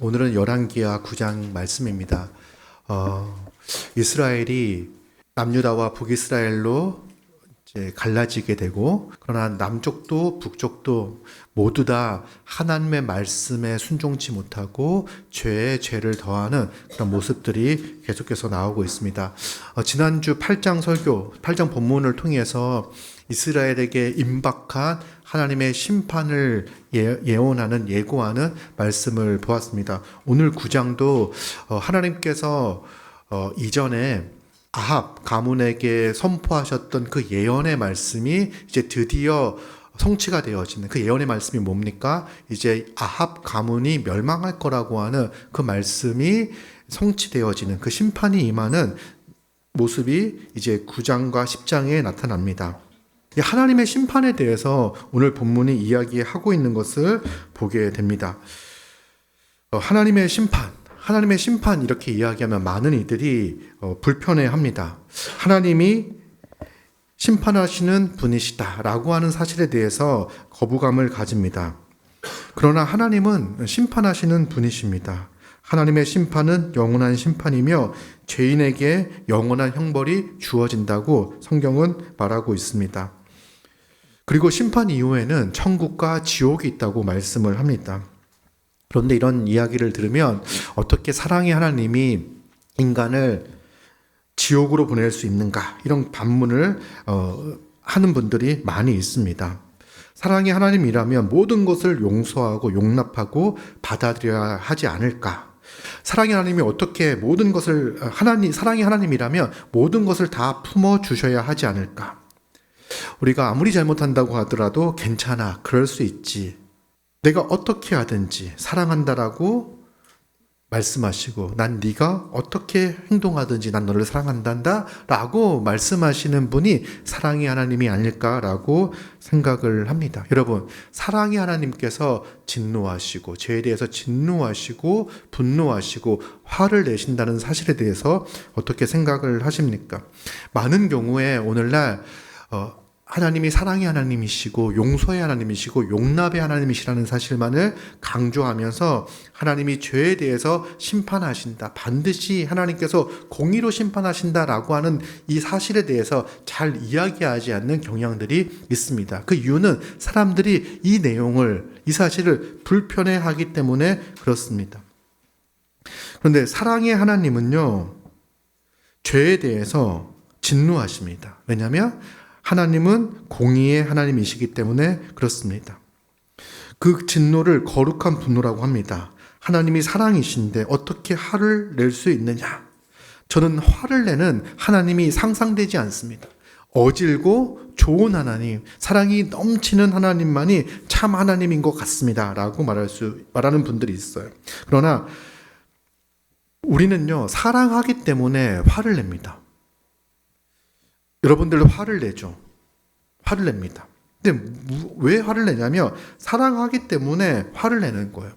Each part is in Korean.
오늘은 열왕기하 9장 말씀입니다. 이스라엘이 남유다와 북이스라엘로 이제 갈라지게 되고, 그러나 남쪽도 북쪽도 모두 다 하나님의 말씀에 순종치 못하고 죄에 죄를 더하는 그런 모습들이 계속해서 나오고 있습니다. 지난주 8장 설교, 8장 본문을 통해서 이스라엘에게 임박한 하나님의 심판을 예언하는 말씀을 보았습니다. 오늘 9장도 하나님께서 이전에 아합 가문에게 선포하셨던 그 예언의 말씀이 이제 드디어 성취가 되어지는 그 예언의 말씀이 뭡니까? 이제 아합 가문이 멸망할 거라고 하는 그 말씀이 성취되어지는 그 심판이 임하는 모습이 이제 9장과 10장에 나타납니다. 하나님의 심판에 대해서 오늘 본문이 이야기하고 있는 것을 보게 됩니다. 하나님의 심판 이렇게 이야기하면 많은 이들이 불편해합니다. 하나님이 심판하시는 분이시다라고 하는 사실에 대해서 거부감을 가집니다. 그러나 하나님은 심판하시는 분이십니다. 하나님의 심판은 영원한 심판이며 죄인에게 영원한 형벌이 주어진다고 성경은 말하고 있습니다. 그리고 심판 이후에는 천국과 지옥이 있다고 말씀을 합니다. 그런데 이런 이야기를 들으면 어떻게 사랑의 하나님이 인간을 지옥으로 보낼 수 있는가, 이런 반문을 하는 분들이 많이 있습니다. 사랑의 하나님이라면 모든 것을 용서하고 용납하고 받아들여야 하지 않을까? 사랑의 하나님이 어떻게 모든 것을 사랑의 하나님이라면 모든 것을 다 품어 주셔야 하지 않을까? 우리가 아무리 잘못한다고 하더라도 괜찮아, 그럴 수 있지, 내가 어떻게 하든지 사랑한다라고 말씀하시고, 난 네가 어떻게 행동하든지 난 너를 사랑한단다 라고 말씀하시는 분이 사랑의 하나님이 아닐까라고 생각을 합니다. 여러분, 사랑의 하나님께서 진노하시고 죄에 대해서 진노하시고 분노하시고 화를 내신다는 사실에 대해서 어떻게 생각을 하십니까? 많은 경우에 오늘날 하나님이 사랑의 하나님이시고 용서의 하나님이시고 용납의 하나님이시라는 사실만을 강조하면서 하나님이 죄에 대해서 심판하신다, 반드시 하나님께서 공의로 심판하신다라고 하는 이 사실에 대해서 잘 이야기하지 않는 경향들이 있습니다. 그 이유는 사람들이 이 사실을 불편해하기 때문에 그렇습니다. 그런데 사랑의 하나님은요, 죄에 대해서 진노하십니다. 왜냐하면 하나님은 공의의 하나님이시기 때문에 그렇습니다. 그 진노를 거룩한 분노라고 합니다. 하나님이 사랑이신데 어떻게 화를 낼 수 있느냐? 저는 화를 내는 하나님이 상상되지 않습니다. 어질고 좋은 하나님, 사랑이 넘치는 하나님만이 참 하나님인 것 같습니다 라고 말하는 분들이 있어요. 그러나 우리는요, 사랑하기 때문에 화를 냅니다. 여러분들 화를 내죠. 화를 냅니다. 근데 왜 화를 내냐면 사랑하기 때문에 화를 내는 거예요.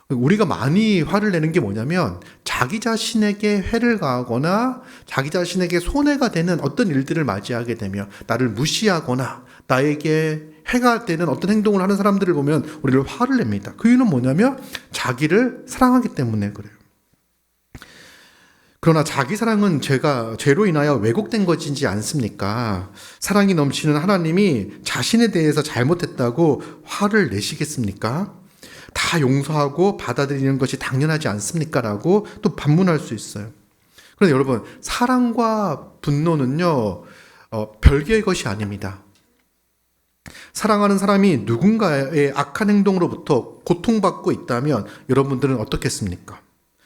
우리가 많이 화를 내는 게 뭐냐면 자기 자신에게 해를 가하거나 자기 자신에게 손해가 되는 어떤 일들을 맞이하게 되면, 나를 무시하거나 나에게 해가 되는 어떤 행동을 하는 사람들을 보면 우리를 화를 냅니다. 그 이유는 뭐냐면 자기를 사랑하기 때문에 그래요. 그러나 자기 사랑은 죄로 인하여 왜곡된 것이지 않습니까? 사랑이 넘치는 하나님이 자신에 대해서 잘못했다고 화를 내시겠습니까? 다 용서하고 받아들이는 것이 당연하지 않습니까? 라고 또 반문할 수 있어요. 그런데 여러분, 사랑과 분노는요, 별개의 것이 아닙니다. 사랑하는 사람이 누군가의 악한 행동으로부터 고통받고 있다면 여러분들은 어떻겠습니까?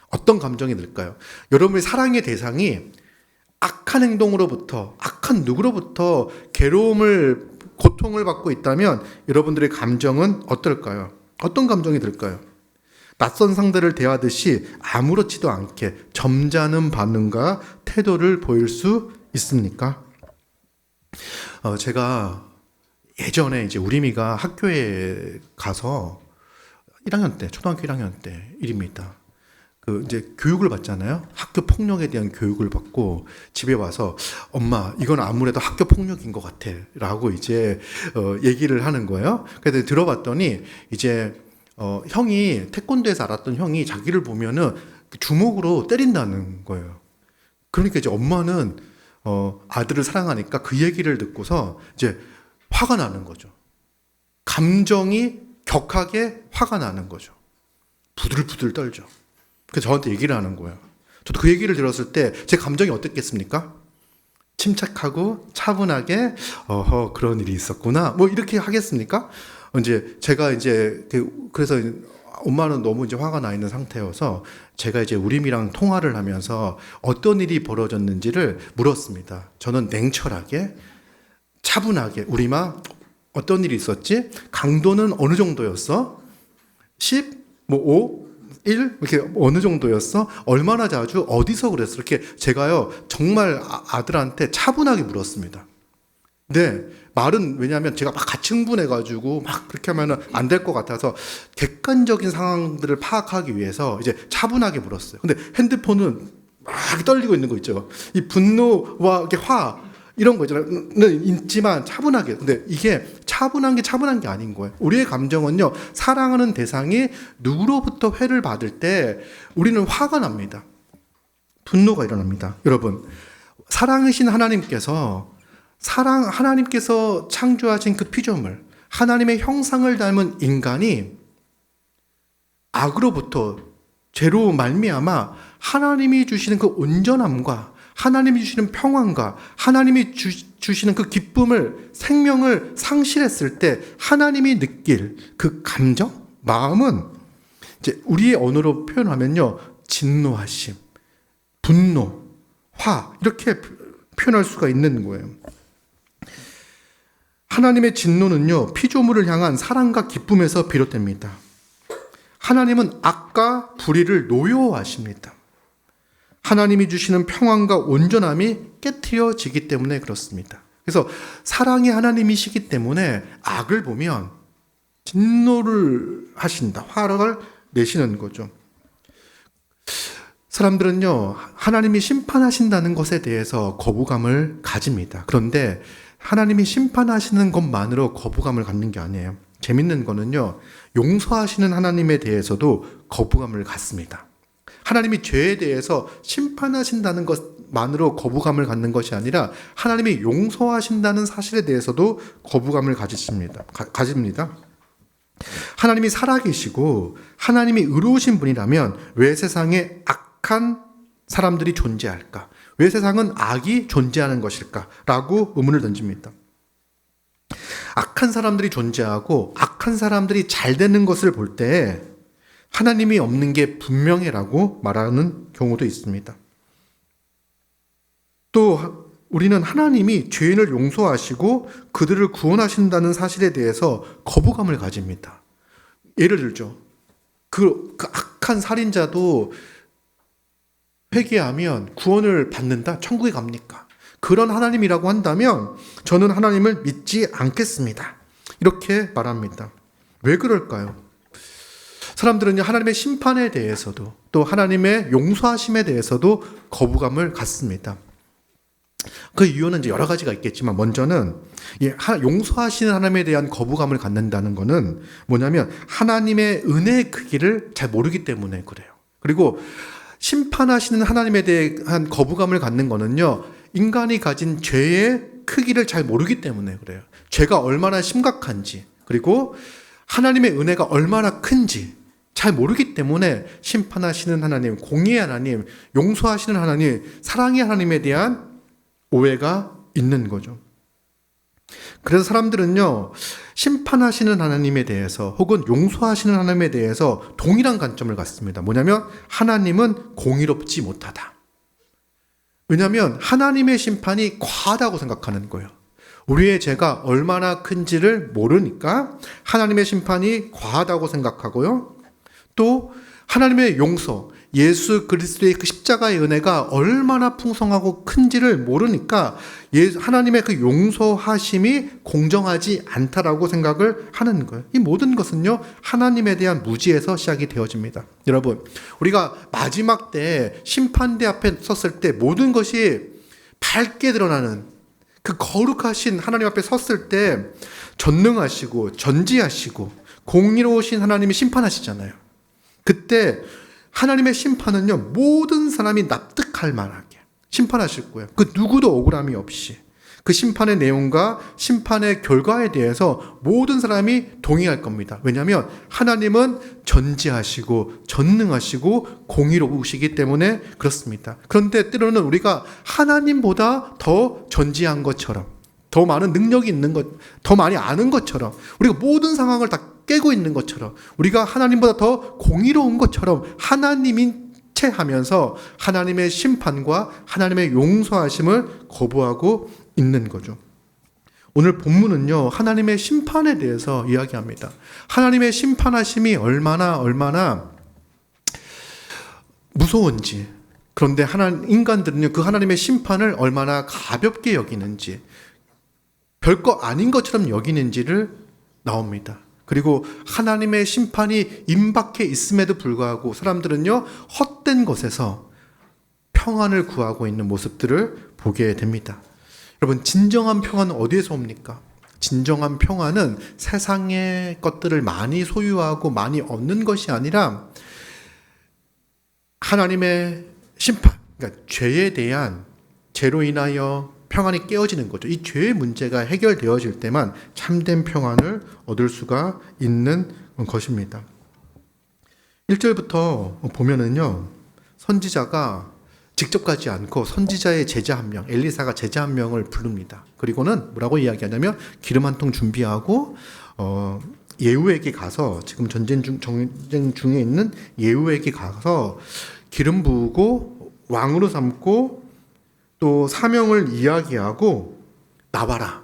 어떤 감정이 들까요? 여러분의 사랑의 대상이 악한 행동으로부터, 악한 누구로부터 고통을 받고 있다면 여러분들의 감정은 어떨까요? 어떤 감정이 들까요? 낯선 상대를 대하듯이 아무렇지도 않게 점잖은 반응과 태도를 보일 수 있습니까? 제가 예전에 이제 우리미가 학교에 가서 1학년 때, 초등학교 1학년 때 일입니다. 이제 교육을 받잖아요. 학교 폭력에 대한 교육을 받고 집에 와서 엄마, 이건 아무래도 학교 폭력인 것 같아 라고 이제 얘기를 하는 거예요. 그래서 들어봤더니 이제 형이 태권도에서 알았던 형이 자기를 보면은 주먹으로 때린다는 거예요. 그러니까 이제 엄마는 아들을 사랑하니까 그 얘기를 듣고서 이제 화가 나는 거죠. 감정이 격하게 화가 나는 거죠. 부들부들 떨죠. 그래서 저한테 얘기를 하는 거예요. 저도 그 얘기를 들었을 때 제 감정이 어땠겠습니까? 침착하고 차분하게 그런 일이 있었구나 뭐 이렇게 하겠습니까? 이제 제가 이제 그래서 엄마는 너무 이제 화가 나 있는 상태여서 제가 이제 우림이랑 통화를 하면서 어떤 일이 벌어졌는지를 물었습니다. 저는 냉철하게 차분하게 우림아 어떤 일이 있었지? 강도는 어느 정도였어? 10? 뭐 5? 1? 이렇게 어느 정도였어? 얼마나 자주? 어디서 그랬어? 이렇게 제가요 정말 아들한테 차분하게 물었습니다. 네, 말은 왜냐하면 제가 막 같이 흥분해가지고 막 그렇게 하면은 안 될 것 같아서 객관적인 상황들을 파악하기 위해서 이제 차분하게 물었어요. 근데 핸드폰은 막 떨리고 있는 거 있죠. 이 분노와 이렇게 화 이런 거 있잖아요. 있지만 차분하게. 근데 이게 차분한 게 아닌 거예요. 우리의 감정은요, 사랑하는 대상이 누구로부터 회를 받을 때 우리는 화가 납니다. 분노가 일어납니다. 여러분, 사랑이신 하나님께서 창조하신 그 피조물, 하나님의 형상을 닮은 인간이 악으로부터 죄로 말미암아 하나님이 주시는 그 온전함과 하나님이 주시는 평안과 하나님이 주시는 그 기쁨을, 생명을 상실했을 때 하나님이 느낄 그 감정, 마음은 이제 우리의 언어로 표현하면요, 진노하심, 분노, 화 이렇게 표현할 수가 있는 거예요. 하나님의 진노는요, 피조물을 향한 사랑과 기쁨에서 비롯됩니다. 하나님은 악과 불의를 노여워하십니다. 하나님이 주시는 평안과 온전함이 깨트려지기 때문에 그렇습니다. 그래서 사랑의 하나님이시기 때문에 악을 보면 진노를 하신다, 화를 내시는 거죠. 사람들은요, 하나님이 심판하신다는 것에 대해서 거부감을 가집니다. 그런데 하나님이 심판하시는 것만으로 거부감을 갖는 게 아니에요. 재밌는 거는요, 용서하시는 하나님에 대해서도 거부감을 갖습니다. 하나님이 죄에 대해서 심판하신다는 것만으로 거부감을 갖는 것이 아니라 하나님이 용서하신다는 사실에 대해서도 거부감을 가집니다. 하나님이 살아계시고 하나님이 의로우신 분이라면 왜 세상에 악한 사람들이 존재할까? 왜 세상은 악이 존재하는 것일까? 라고 의문을 던집니다. 악한 사람들이 존재하고 악한 사람들이 잘 되는 것을 볼 때 하나님이 없는 게 분명해라고 말하는 경우도 있습니다. 또 우리는 하나님이 죄인을 용서하시고 그들을 구원하신다는 사실에 대해서 거부감을 가집니다. 예를 들죠. 그 악한 살인자도 회개하면 구원을 받는다? 천국에 갑니까? 그런 하나님이라고 한다면 저는 하나님을 믿지 않겠습니다. 이렇게 말합니다. 왜 그럴까요? 사람들은 하나님의 심판에 대해서도 또 하나님의 용서하심에 대해서도 거부감을 갖습니다. 그 이유는 이제 여러 가지가 있겠지만 먼저는 용서하시는 하나님에 대한 거부감을 갖는다는 것은 뭐냐면 하나님의 은혜의 크기를 잘 모르기 때문에 그래요. 그리고 심판하시는 하나님에 대한 거부감을 갖는 거는요, 인간이 가진 죄의 크기를 잘 모르기 때문에 그래요. 죄가 얼마나 심각한지, 그리고 하나님의 은혜가 얼마나 큰지 잘 모르기 때문에 심판하시는 하나님, 공의의 하나님, 용서하시는 하나님, 사랑의 하나님에 대한 오해가 있는 거죠. 그래서 사람들은요, 심판하시는 하나님에 대해서 혹은 용서하시는 하나님에 대해서 동일한 관점을 갖습니다. 뭐냐면 하나님은 공의롭지 못하다. 왜냐하면 하나님의 심판이 과하다고 생각하는 거예요. 우리의 죄가 얼마나 큰지를 모르니까 하나님의 심판이 과하다고 생각하고요. 또 하나님의 용서, 예수 그리스도의 그 십자가의 은혜가 얼마나 풍성하고 큰지를 모르니까 하나님의 그 용서하심이 공정하지 않다라고 생각을 하는 거예요. 이 모든 것은요, 하나님에 대한 무지에서 시작이 되어집니다. 여러분, 우리가 마지막 때 심판대 앞에 섰을 때 모든 것이 밝게 드러나는 그 거룩하신 하나님 앞에 섰을 때 전능하시고 전지하시고 공의로우신 하나님이 심판하시잖아요. 그때 하나님의 심판은요, 모든 사람이 납득할 만하게 심판하실 거예요. 그 누구도 억울함이 없이. 그 심판의 내용과 심판의 결과에 대해서 모든 사람이 동의할 겁니다. 왜냐하면 하나님은 전지하시고 전능하시고 공의로우시기 때문에 그렇습니다. 그런데 때로는 우리가 하나님보다 더 전지한 것처럼, 더 많은 능력이 있는 것, 더 많이 아는 것처럼, 우리가 모든 상황을 다 깨고 있는 것처럼, 우리가 하나님보다 더 공의로운 것처럼 하나님인 채 하면서 하나님의 심판과 하나님의 용서하심을 거부하고 있는 거죠. 오늘 본문은요, 하나님의 심판에 대해서 이야기합니다. 하나님의 심판하심이 얼마나 무서운지, 그런데 인간들은요, 그 하나님의 심판을 얼마나 가볍게 여기는지, 별거 아닌 것처럼 여기는지를 나옵니다. 그리고 하나님의 심판이 임박해 있음에도 불구하고 사람들은요, 헛된 것에서 평안을 구하고 있는 모습들을 보게 됩니다. 여러분, 진정한 평안은 어디에서 옵니까? 진정한 평안은 세상의 것들을 많이 소유하고 많이 얻는 것이 아니라 하나님의 심판, 그러니까 죄에 대한, 죄로 인하여 평안이 깨어지는 거죠. 이 죄의 문제가 해결되어질 때만 참된 평안을 얻을 수가 있는 것입니다. 1절부터 보면은요, 선지자가 직접 가지 않고 선지자의 제자 한 명, 엘리사가 제자 한 명을 부릅니다. 그리고는 뭐라고 이야기하냐면 기름 한 통 준비하고 예후에게 가서, 지금 전쟁 중에 있는 예후에게 가서 기름 부으고 왕으로 삼고 또 사명을 이야기하고 나와라.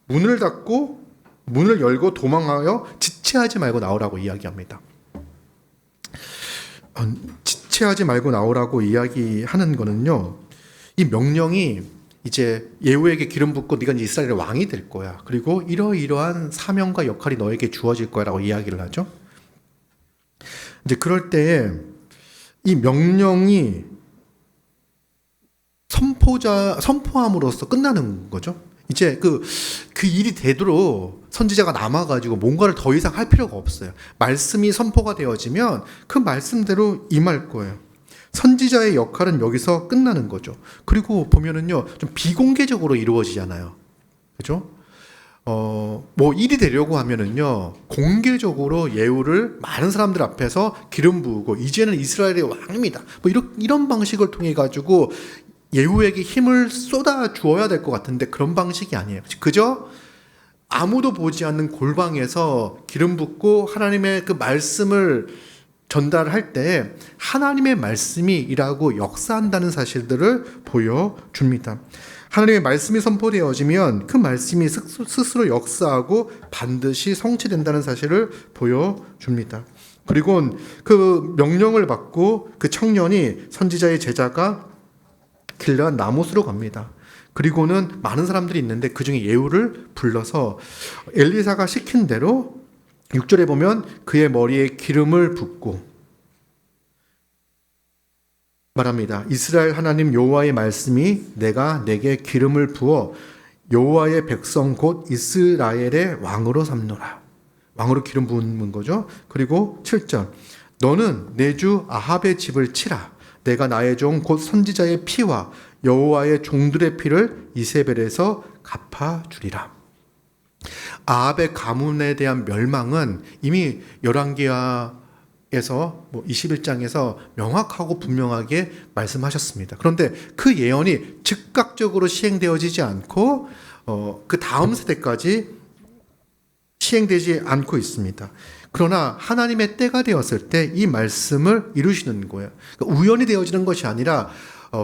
문을 닫고 문을 열고 도망하여 지체하지 말고 나오라고 이야기합니다. 지체하지 말고 나오라고 이야기하는 거는요, 이 명령이 이제 예후에게 기름 붓고 네가 이제 이스라엘의 왕이 될 거야. 그리고 이러이러한 사명과 역할이 너에게 주어질 거야라고 이야기를 하죠. 이제 그럴 때에 이 명령이 선포함으로써 끝나는 거죠. 이제 그 일이 되도록 선지자가 남아가지고 뭔가를 더 이상 할 필요가 없어요. 말씀이 선포가 되어지면 그 말씀대로 임할 거예요. 선지자의 역할은 여기서 끝나는 거죠. 그리고 보면은요, 좀 비공개적으로 이루어지잖아요. 그죠? 뭐 일이 되려고 하면은요, 공개적으로 예후를 많은 사람들 앞에서 기름 부으고, 이제는 이스라엘의 왕입니다. 뭐 이런 방식을 통해 가지고 예후에게 힘을 쏟아 주어야 될 것 같은데 그런 방식이 아니에요. 그저 아무도 보지 않는 골방에서 기름 붓고 하나님의 그 말씀을 전달할 때 하나님의 말씀이 일하고 역사한다는 사실들을 보여줍니다. 하나님의 말씀이 선포되어지면 그 말씀이 스스로 역사하고 반드시 성취된다는 사실을 보여줍니다. 그리고 그 명령을 받고 그 청년이, 선지자의 제자가 길르앗 나못으로 갑니다. 그리고는 많은 사람들이 있는데 그 중에 예후를 불러서 엘리사가 시킨 대로 6절에 보면 그의 머리에 기름을 붓고 말합니다. 이스라엘 하나님 여호와의 말씀이 내가 내게 기름을 부어 여호와의 백성 곧 이스라엘의 왕으로 삼노라. 왕으로 기름 부은 거죠. 그리고 7절 너는 내 주 아합의 집을 치라. 내가 나의 종 곧 선지자의 피와 여호와의 종들의 피를 이세벨에서 갚아주리라. 아합의 가문에 대한 멸망은 이미 열왕기하에서 21장에서 명확하고 분명하게 말씀하셨습니다. 그런데 그 예언이 즉각적으로 시행되어지지 않고 그 다음 세대까지 시행되지 않고 있습니다. 그러나 하나님의 때가 되었을 때 이 말씀을 이루시는 거예요. 그러니까 우연히 되어지는 것이 아니라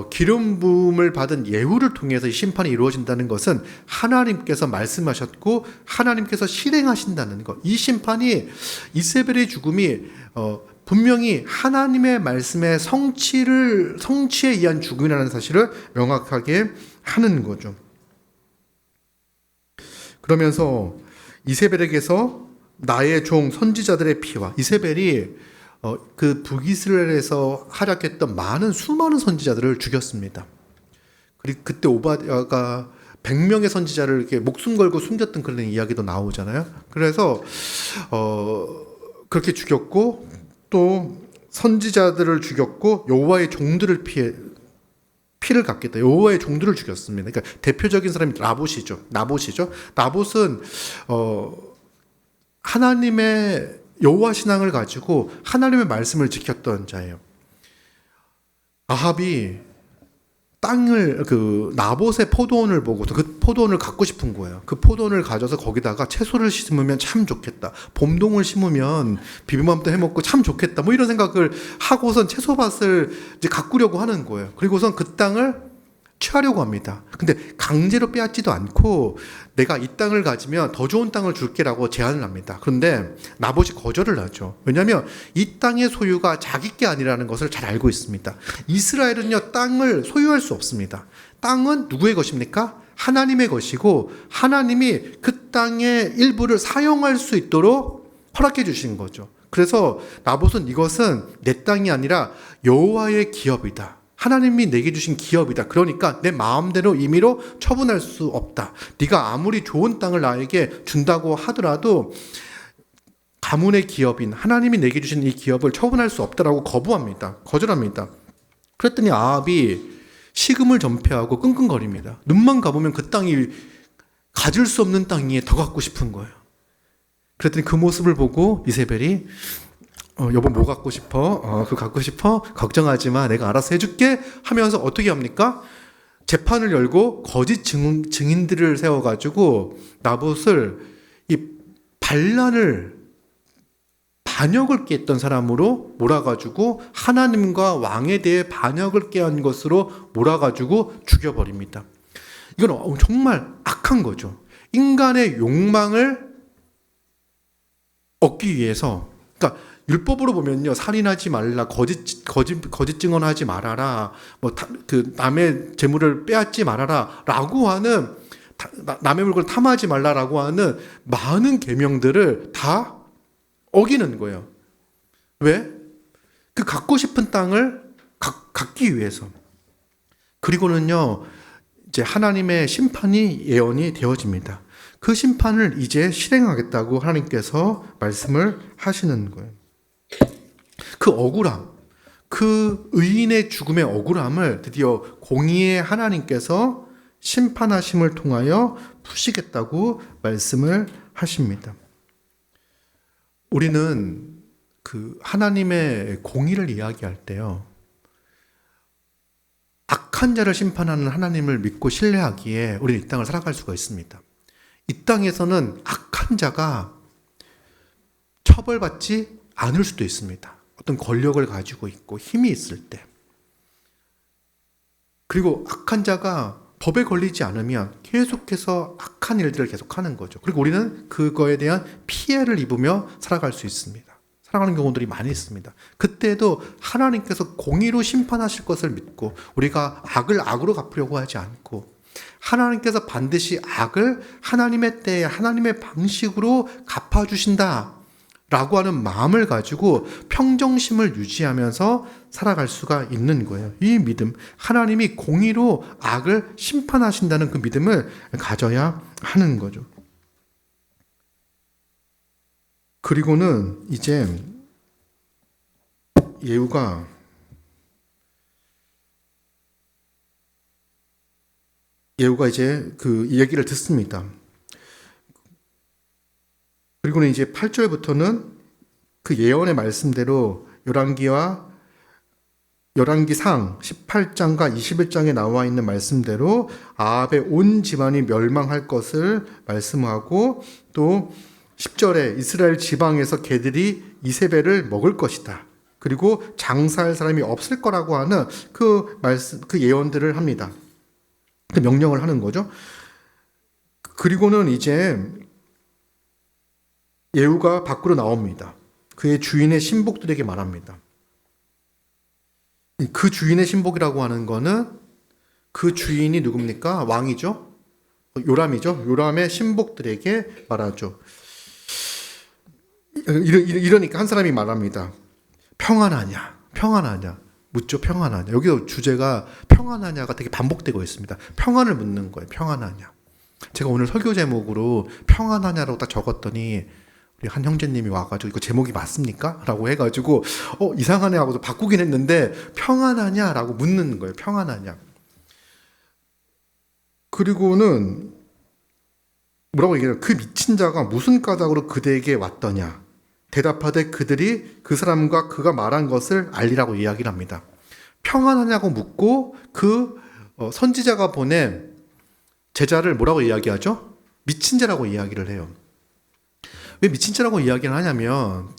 기름 부음을 받은 예후를 통해서 이 심판이 이루어진다는 것은 하나님께서 말씀하셨고 하나님께서 실행하신다는 것. 이 심판이, 이세벨의 죽음이 분명히 하나님의 말씀의 성취에 의한 죽음이라는 사실을 명확하게 하는 거죠. 그러면서 이세벨에게서 나의 종 선지자들의 피와, 이세벨이 그 북이스라엘에서 활약했던 수많은 선지자들을 죽였습니다. 그리고 그때 오바댜가 100명의 선지자를 이렇게 목숨 걸고 숨겼던 그런 이야기도 나오잖아요. 그래서 그렇게 죽였고 또 선지자들을 죽였고 여호와의 종들을 피를 갚겠다. 여호와의 종들을 죽였습니다. 그러니까 대표적인 사람이 나봇이죠. 나봇은 하나님의 여호와 신앙을 가지고 하나님의 말씀을 지켰던 자예요. 아합이 나봇의 포도원을 보고서 그 포도원을 갖고 싶은 거예요. 그 포도원을 가져서 거기다가 채소를 심으면 참 좋겠다. 봄동을 심으면 비빔밥도 해먹고 참 좋겠다. 뭐 이런 생각을 하고선 채소밭을 이제 가꾸려고 하는 거예요. 그리고선 그 땅을 취하려고 합니다. 근데 강제로 빼앗지도 않고 내가 이 땅을 가지면 더 좋은 땅을 줄게라고 제안을 합니다. 그런데 나봇이 거절을 하죠. 왜냐하면 이 땅의 소유가 자기 게 아니라는 것을 잘 알고 있습니다. 이스라엘은요, 땅을 소유할 수 없습니다. 땅은 누구의 것입니까? 하나님의 것이고 하나님이 그 땅의 일부를 사용할 수 있도록 허락해 주신 거죠. 그래서 나봇은 이것은 내 땅이 아니라 여호와의 기업이다. 하나님이 내게 주신 기업이다. 그러니까 내 마음대로 임의로 처분할 수 없다. 네가 아무리 좋은 땅을 나에게 준다고 하더라도 가문의 기업인 하나님이 내게 주신 이 기업을 처분할 수 없다라고 거절합니다. 그랬더니 아합이 식음을 전폐하고 끙끙거립니다. 눈만 가보면 그 땅이 가질 수 없는 땅이에 더 갖고 싶은 거예요. 그랬더니 그 모습을 보고 이세벨이 여보 뭐 갖고 싶어? 그거 갖고 싶어? 걱정하지 마. 내가 알아서 해줄게. 하면서 어떻게 합니까? 재판을 열고 거짓 증인들을 세워가지고 나봇을 이 반역을 꾀했던 사람으로 몰아가지고 하나님과 왕에 대해 반역을 꾀한 것으로 몰아가지고 죽여버립니다. 이건 정말 악한 거죠. 인간의 욕망을 얻기 위해서, 그러니까 율법으로 보면요, 살인하지 말라, 거짓 증언하지 말아라, 남의 재물을 빼앗지 말아라라고 하는, 남의 물건을 탐하지 말라라고 하는 많은 계명들을 다 어기는 거예요. 왜? 그 갖고 싶은 땅을 갖기 위해서. 그리고는요, 이제 하나님의 심판이 예언이 되어집니다. 그 심판을 이제 실행하겠다고 하나님께서 말씀을 하시는 거예요. 그 억울함, 그 의인의 죽음의 억울함을 드디어 공의의 하나님께서 심판하심을 통하여 푸시겠다고 말씀을 하십니다. 우리는 그 하나님의 공의를 이야기할 때요, 악한 자를 심판하는 하나님을 믿고 신뢰하기에 우리는 이 땅을 살아갈 수가 있습니다. 이 땅에서는 악한 자가 처벌받지 않을 수도 있습니다. 어떤 권력을 가지고 있고 힘이 있을 때. 그리고 악한 자가 법에 걸리지 않으면 계속해서 악한 일들을 계속하는 거죠. 그리고 우리는 그거에 대한 피해를 입으며 살아갈 수 있습니다. 살아가는 경우들이 많이 있습니다. 그때도 하나님께서 공의로 심판하실 것을 믿고 우리가 악을 악으로 갚으려고 하지 않고 하나님께서 반드시 악을 하나님의 때에 하나님의 방식으로 갚아주신다 라고 하는 마음을 가지고 평정심을 유지하면서 살아갈 수가 있는 거예요. 이 믿음, 하나님이 공의로 악을 심판하신다는 그 믿음을 가져야 하는 거죠. 그리고는 이제 예후가 이제 그 얘기를 듣습니다. 그리고는 이제 8절부터는 그 예언의 말씀대로 열왕기상 18장과 21장에 나와 있는 말씀대로 아합의 온 집안이 멸망할 것을 말씀하고 또 10절에 이스라엘 지방에서 개들이 이세벨을 먹을 것이다. 그리고 장사할 사람이 없을 거라고 하는 그 말씀, 그 예언들을 합니다. 그 명령을 하는 거죠. 그리고는 이제 예후가 밖으로 나옵니다. 그의 주인의 신복들에게 말합니다. 그 주인의 신복이라고 하는 거는 그 주인이 누굽니까? 왕이죠? 요람이죠? 요람의 신복들에게 말하죠. 이러니까 한 사람이 말합니다. 평안하냐? 묻죠. 평안하냐. 여기서 주제가 평안하냐가 되게 반복되고 있습니다. 평안을 묻는 거예요. 평안하냐. 제가 오늘 설교 제목으로 평안하냐라고 딱 적었더니 우리 한 형제님이 와가지고 이거 제목이 맞습니까? 라고 해가지고 이상하네 하고도 바꾸긴 했는데 평안하냐라고 묻는 거예요. 평안하냐. 그리고는 뭐라고 얘기해요? 그 미친 자가 무슨 까닭으로 그대에게 왔더냐. 대답하되 그들이 그 사람과 그가 말한 것을 알리라고 이야기를 합니다. 평안하냐고 묻고 그 선지자가 보낸 제자를 뭐라고 이야기하죠? 미친 자라고 이야기를 해요. 왜 미친 자라고 이야기를 하냐면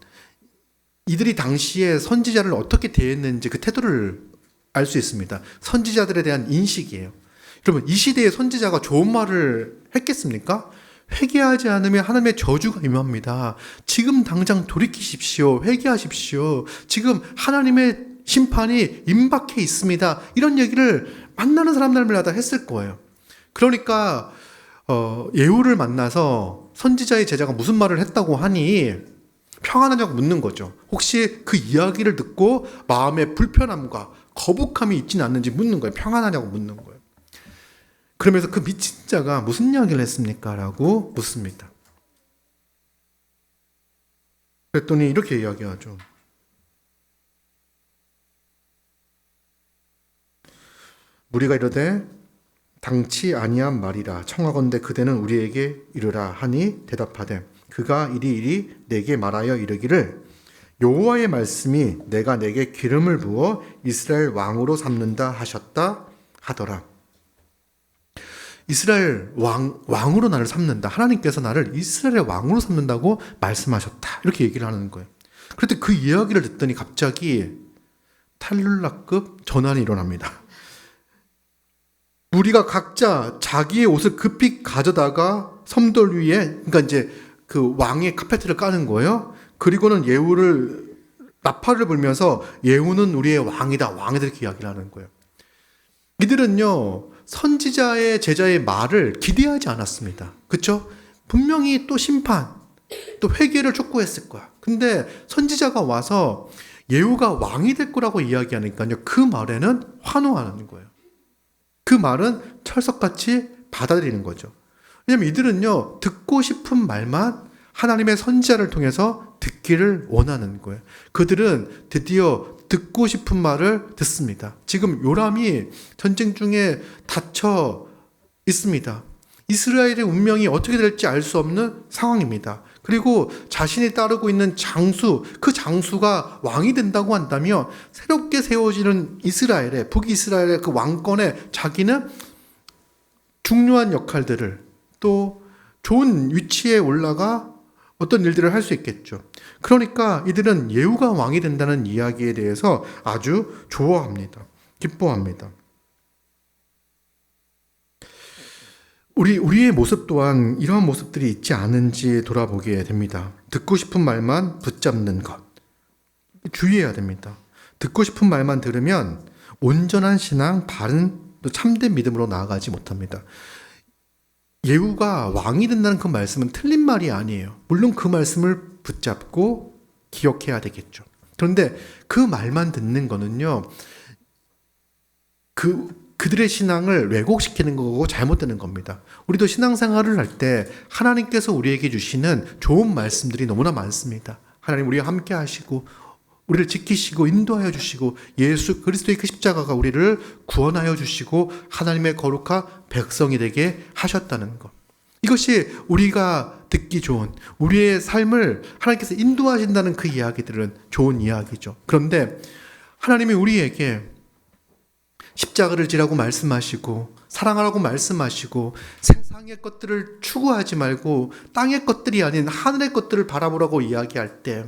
이들이 당시에 선지자를 어떻게 대했는지 그 태도를 알 수 있습니다. 선지자들에 대한 인식이에요. 그러면 이 시대의 선지자가 좋은 말을 했겠습니까? 회개하지 않으면 하나님의 저주가 임합니다. 지금 당장 돌이키십시오. 회개하십시오. 지금 하나님의 심판이 임박해 있습니다. 이런 얘기를 만나는 사람들마다 했을 거예요. 그러니까 예후를 만나서 선지자의 제자가 무슨 말을 했다고 하니 평안하냐고 묻는 거죠. 혹시 그 이야기를 듣고 마음에 불편함과 거북함이 있지는 않는지 묻는 거예요. 평안하냐고 묻는 거예요. 그러면서 그 미친 자가 무슨 이야기를 했습니까? 라고 묻습니다. 그랬더니 이렇게 이야기하죠. 무리가 이르되 당치 아니한 말이라 청하건대 그대는 우리에게 이르라 하니 대답하되 그가 이리 내게 말하여 이르기를 여호와의 말씀이 내가 내게 기름을 부어 이스라엘 왕으로 삼는다 하셨다 하더라. 이스라엘 왕으로 나를 삼는다. 하나님께서 나를 이스라엘의 왕으로 삼는다고 말씀하셨다. 이렇게 얘기를 하는 거예요. 그런데 그 이야기를 듣더니 갑자기 탈룰라급 전환이 일어납니다. 무리가 각자 자기의 옷을 급히 가져다가 섬돌 위에, 그러니까 이제 그 왕의 카페트를 까는 거예요. 그리고는 예후를 나팔을 불면서 예후는 우리의 왕이다. 왕이다. 이렇게 이야기를 하는 거예요. 이들은요, 선지자의 제자의 말을 기대하지 않았습니다. 그렇죠? 분명히 또 심판, 또 회개를 촉구했을 거야. 근데 선지자가 와서 예후가 왕이 될 거라고 이야기하니까요, 그 말에는 환호하는 거예요. 그 말은 철석같이 받아들이는 거죠. 왜냐하면 이들은요, 듣고 싶은 말만 하나님의 선지자를 통해서 듣기를 원하는 거예요. 그들은 드디어 듣고 싶은 말을 듣습니다. 지금 요람이 전쟁 중에 다쳐 있습니다. 이스라엘의 운명이 어떻게 될지 알 수 없는 상황입니다. 그리고 자신이 따르고 있는 장수, 그 장수가 왕이 된다고 한다면 새롭게 세워지는 이스라엘의, 북이스라엘의 그 왕권에 자기는 중요한 역할들을 또 좋은 위치에 올라가 어떤 일들을 할 수 있겠죠. 그러니까 이들은 예후가 왕이 된다는 이야기에 대해서 아주 좋아합니다. 기뻐합니다. 우리의 모습 또한 이러한 모습들이 있지 않은지 돌아보게 됩니다. 듣고 싶은 말만 붙잡는 것. 주의해야 됩니다. 듣고 싶은 말만 들으면 온전한 신앙, 바른 또 참된 믿음으로 나아가지 못합니다. 예후가 왕이 된다는 그 말씀은 틀린 말이 아니에요. 물론 그 말씀을 붙잡고 기억해야 되겠죠. 그런데 그 말만 듣는 거는요, 그들의 신앙을 왜곡시키는 거고 잘못되는 겁니다. 우리도 신앙생활을 할 때 하나님께서 우리에게 주시는 좋은 말씀들이 너무나 많습니다. 하나님 우리와 함께 하시고 우리를 지키시고 인도하여 주시고 예수 그리스도의 그 십자가가 우리를 구원하여 주시고 하나님의 거룩한 백성이 되게 하셨다는 것. 이것이 우리가 듣기 좋은, 우리의 삶을 하나님께서 인도하신다는 그 이야기들은 좋은 이야기죠. 그런데 하나님이 우리에게 십자가를 지라고 말씀하시고 사랑하라고 말씀하시고 세상의 것들을 추구하지 말고 땅의 것들이 아닌 하늘의 것들을 바라보라고 이야기할 때,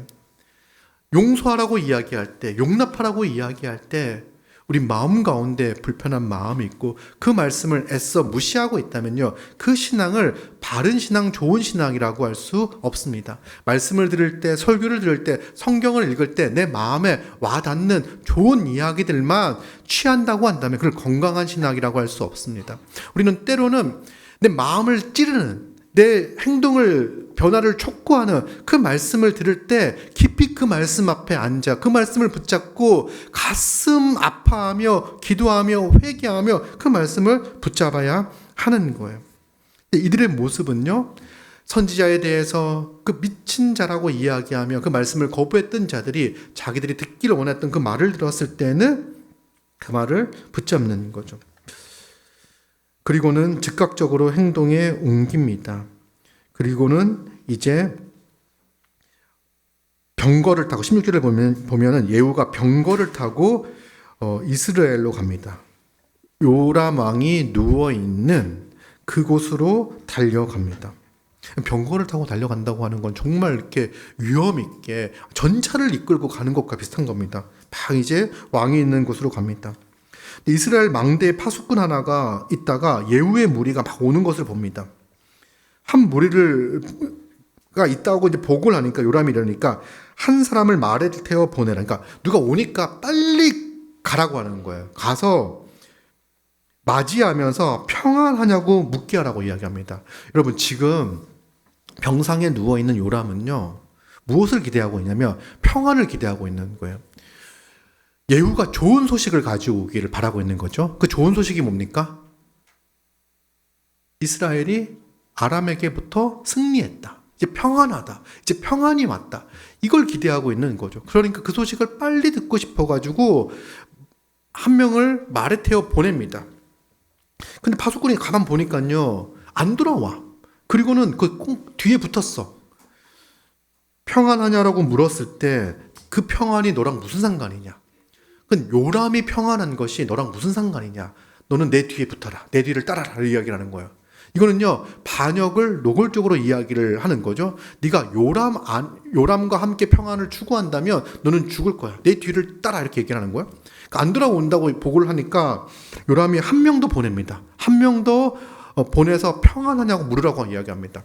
용서하라고 이야기할 때, 용납하라고 이야기할 때 우리 마음 가운데 불편한 마음이 있고 그 말씀을 애써 무시하고 있다면요, 그 신앙을 바른 신앙, 좋은 신앙이라고 할 수 없습니다. 말씀을 들을 때, 설교를 들을 때, 성경을 읽을 때 내 마음에 와닿는 좋은 이야기들만 취한다고 한다면 그걸 건강한 신앙이라고 할 수 없습니다. 우리는 때로는 내 마음을 찌르는 내 행동을 변화를 촉구하는 그 말씀을 들을 때 깊이 그 말씀 앞에 앉아 그 말씀을 붙잡고 가슴 아파하며 기도하며 회개하며 그 말씀을 붙잡아야 하는 거예요. 이들의 모습은요, 선지자에 대해서 그 미친 자라고 이야기하며 그 말씀을 거부했던 자들이 자기들이 듣기를 원했던 그 말을 들었을 때는 그 말을 붙잡는 거죠. 그리고는 즉각적으로 행동에 옮깁니다. 그리고는 이제 병거를 타고 16절을 보면은 예후가 병거를 타고 이스라엘로 갑니다. 요람 왕이 누워 있는 그곳으로 달려갑니다. 병거를 타고 달려간다고 하는 건 정말 이렇게 위험 있게 전차를 이끌고 가는 것과 비슷한 겁니다. 막 이제 왕이 있는 곳으로 갑니다. 이스라엘 망대에 파수꾼 하나가 있다가 예후의 무리가 막 오는 것을 봅니다. 한 무리가 있다고 이제 보고를 하니까 요람이 이러니까 한 사람을 말에 태워 보내라. 그러니까 누가 오니까 빨리 가라고 하는 거예요. 가서 맞이하면서 평안하냐고 묻게 하라고 이야기합니다. 여러분, 지금 병상에 누워 있는 요람은요, 무엇을 기대하고 있냐면 평안을 기대하고 있는 거예요. 예후가 좋은 소식을 가지고 오기를 바라고 있는 거죠. 그 좋은 소식이 뭡니까? 이스라엘이 아람에게부터 승리했다. 이제 평안하다. 이제 평안이 왔다. 이걸 기대하고 있는 거죠. 그러니까 그 소식을 빨리 듣고 싶어가지고 한 명을 말에 태워 보냅니다. 근데 파수꾼이 가만 보니까요, 안 돌아와. 그리고는 그 꼭 뒤에 붙었어. 평안하냐라고 물었을 때 그 평안이 너랑 무슨 상관이냐? 그 요람이 평안한 것이 너랑 무슨 상관이냐? 너는 내 뒤에 붙어라. 내 뒤를 따라라. 이야기를 하는 거예요. 이거는요, 반역을 노골적으로 이야기를 하는 거죠. 네가 요람과 함께 평안을 추구한다면 너는 죽을 거야. 내 뒤를 따라. 이렇게 얘기를 하는 거예요. 그러니까 안 돌아온다고 보고를 하니까 요람이 한 명 더 보냅니다. 한 명 더 보내서 평안하냐고 물으라고 이야기합니다.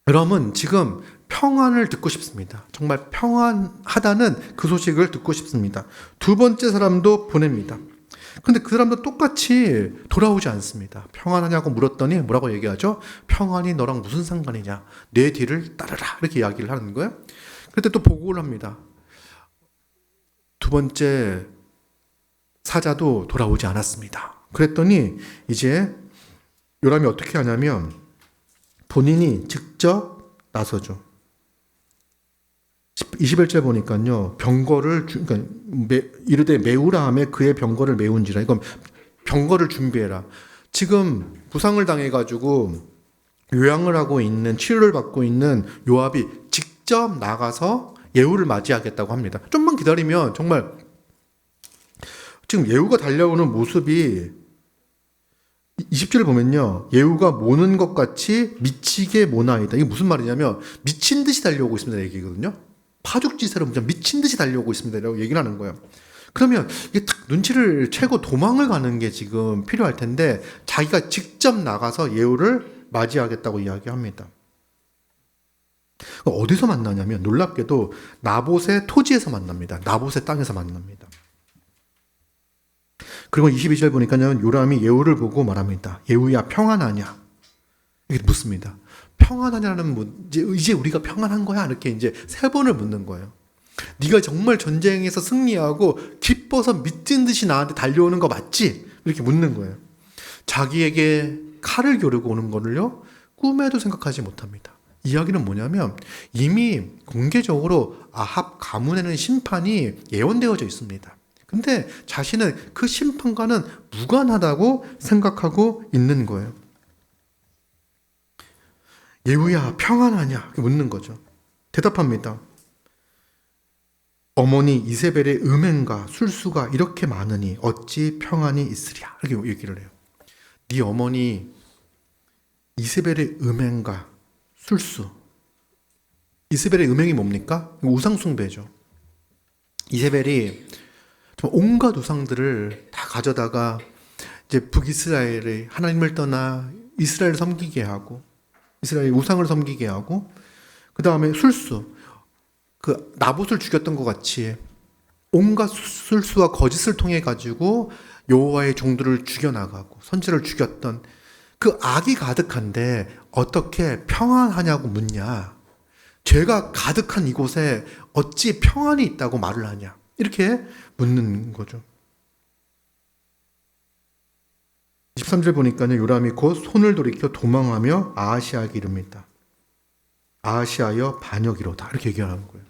여러분, 지금 평안을 듣고 싶습니다. 정말 평안하다는 그 소식을 듣고 싶습니다. 두 번째 사람도 보냅니다. 근데 그 사람도 똑같이 돌아오지 않습니다. 평안하냐고 물었더니 뭐라고 얘기하죠? 평안이 너랑 무슨 상관이냐? 내 뒤를 따르라. 이렇게 이야기를 하는 거예요. 그때 또 보고를 합니다. 두 번째 사자도 돌아오지 않았습니다. 그랬더니 이제 요람이 어떻게 하냐면 본인이 직접 나서죠. 21절 보니까요, 병거를 그러니까 이르되 메우라 하며 그의 병거를 메운지라. 이건 병거를 준비해라. 지금 부상을 당해가지고 요양을 하고 있는, 치료를 받고 있는 요압이 직접 나가서 예후를 맞이하겠다고 합니다. 좀만 기다리면 정말 지금 예후가 달려오는 모습이 20절을 보면요, 예후가 모는 것 같이 미치게 모나이다. 이게 무슨 말이냐면 미친 듯이 달려오고 있습니다 얘기거든요. 파죽지세로 미친 듯이 달려오고 있습니다 라고 얘기를 하는 거예요. 그러면 이게 딱 눈치를 채고 도망을 가는 게 지금 필요할 텐데 자기가 직접 나가서 예후를 맞이하겠다고 이야기합니다. 어디서 만나냐면 놀랍게도 나봇의 토지에서 만납니다. 나봇의 땅에서 만납니다. 그리고 22절 보니까요, 요람이 예후를 보고 말합니다. 예후야, 평안하냐? 이렇게 묻습니다. 평안하냐는 이제 우리가 평안한 거야? 이렇게 이제 3번을 묻는 거예요. 네가 정말 전쟁에서 승리하고 기뻐서 미친 듯이 나한테 달려오는 거 맞지? 이렇게 묻는 거예요. 자기에게 칼을 겨루고 오는 거를요, 꿈에도 생각하지 못합니다. 이야기는 뭐냐면 이미 공개적으로 아합 가문에는 심판이 예언되어져 있습니다. 근데 자신은 그 심판과는 무관하다고 생각하고 있는 거예요. 예후야, 평안하냐? 이렇게 묻는 거죠. 대답합니다. 어머니 이세벨의 음행과 술수가 이렇게 많으니 어찌 평안이 있으랴? 이렇게 얘기를 해요. 네 어머니 이세벨의 음행과 술수. 이세벨의 음행이 뭡니까? 우상숭배죠. 이세벨이 온갖 우상들을 다 가져다가 이제 북이스라엘의 하나님을 떠나 이스라엘을 섬기게 하고, 이스라엘 우상을 섬기게 하고, 그 다음에 술수, 그 나봇을 죽였던 것 같이 온갖 술수와 거짓을 통해 가지고 여호와의 종들을 죽여나가고 선지자를 죽였던 그 악이 가득한데 어떻게 평안하냐고 묻냐. 죄가 가득한 이곳에 어찌 평안이 있다고 말을 하냐. 이렇게 묻는 거죠. 23절 보니까요, 요람이 곧 손을 돌이켜 도망하며 아하시아에게 이릅니다. 아하시아여 반역이로다. 이렇게 얘기하는 거예요.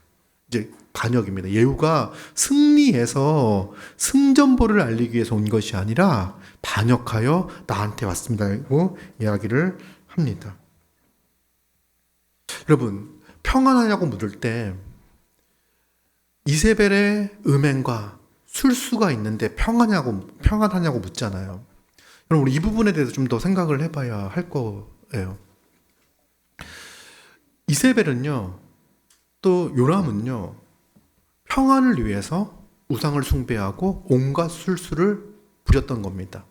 이제 반역입니다. 예후가 승리해서 승전보를 알리기 위해서 온 것이 아니라 반역하여 나한테 왔습니다라고 이야기를 합니다. 여러분, 평안하냐고 물을 때 이세벨의 음행과 술수가 있는데 평안하냐고 묻잖아요. 여러분, 우리 이 부분에 대해서 좀 더 생각을 해봐야 할 거예요. 이세벨은요, 또 요람은요, 평안을 위해서 우상을 숭배하고 온갖 술수를 부렸던 겁니다.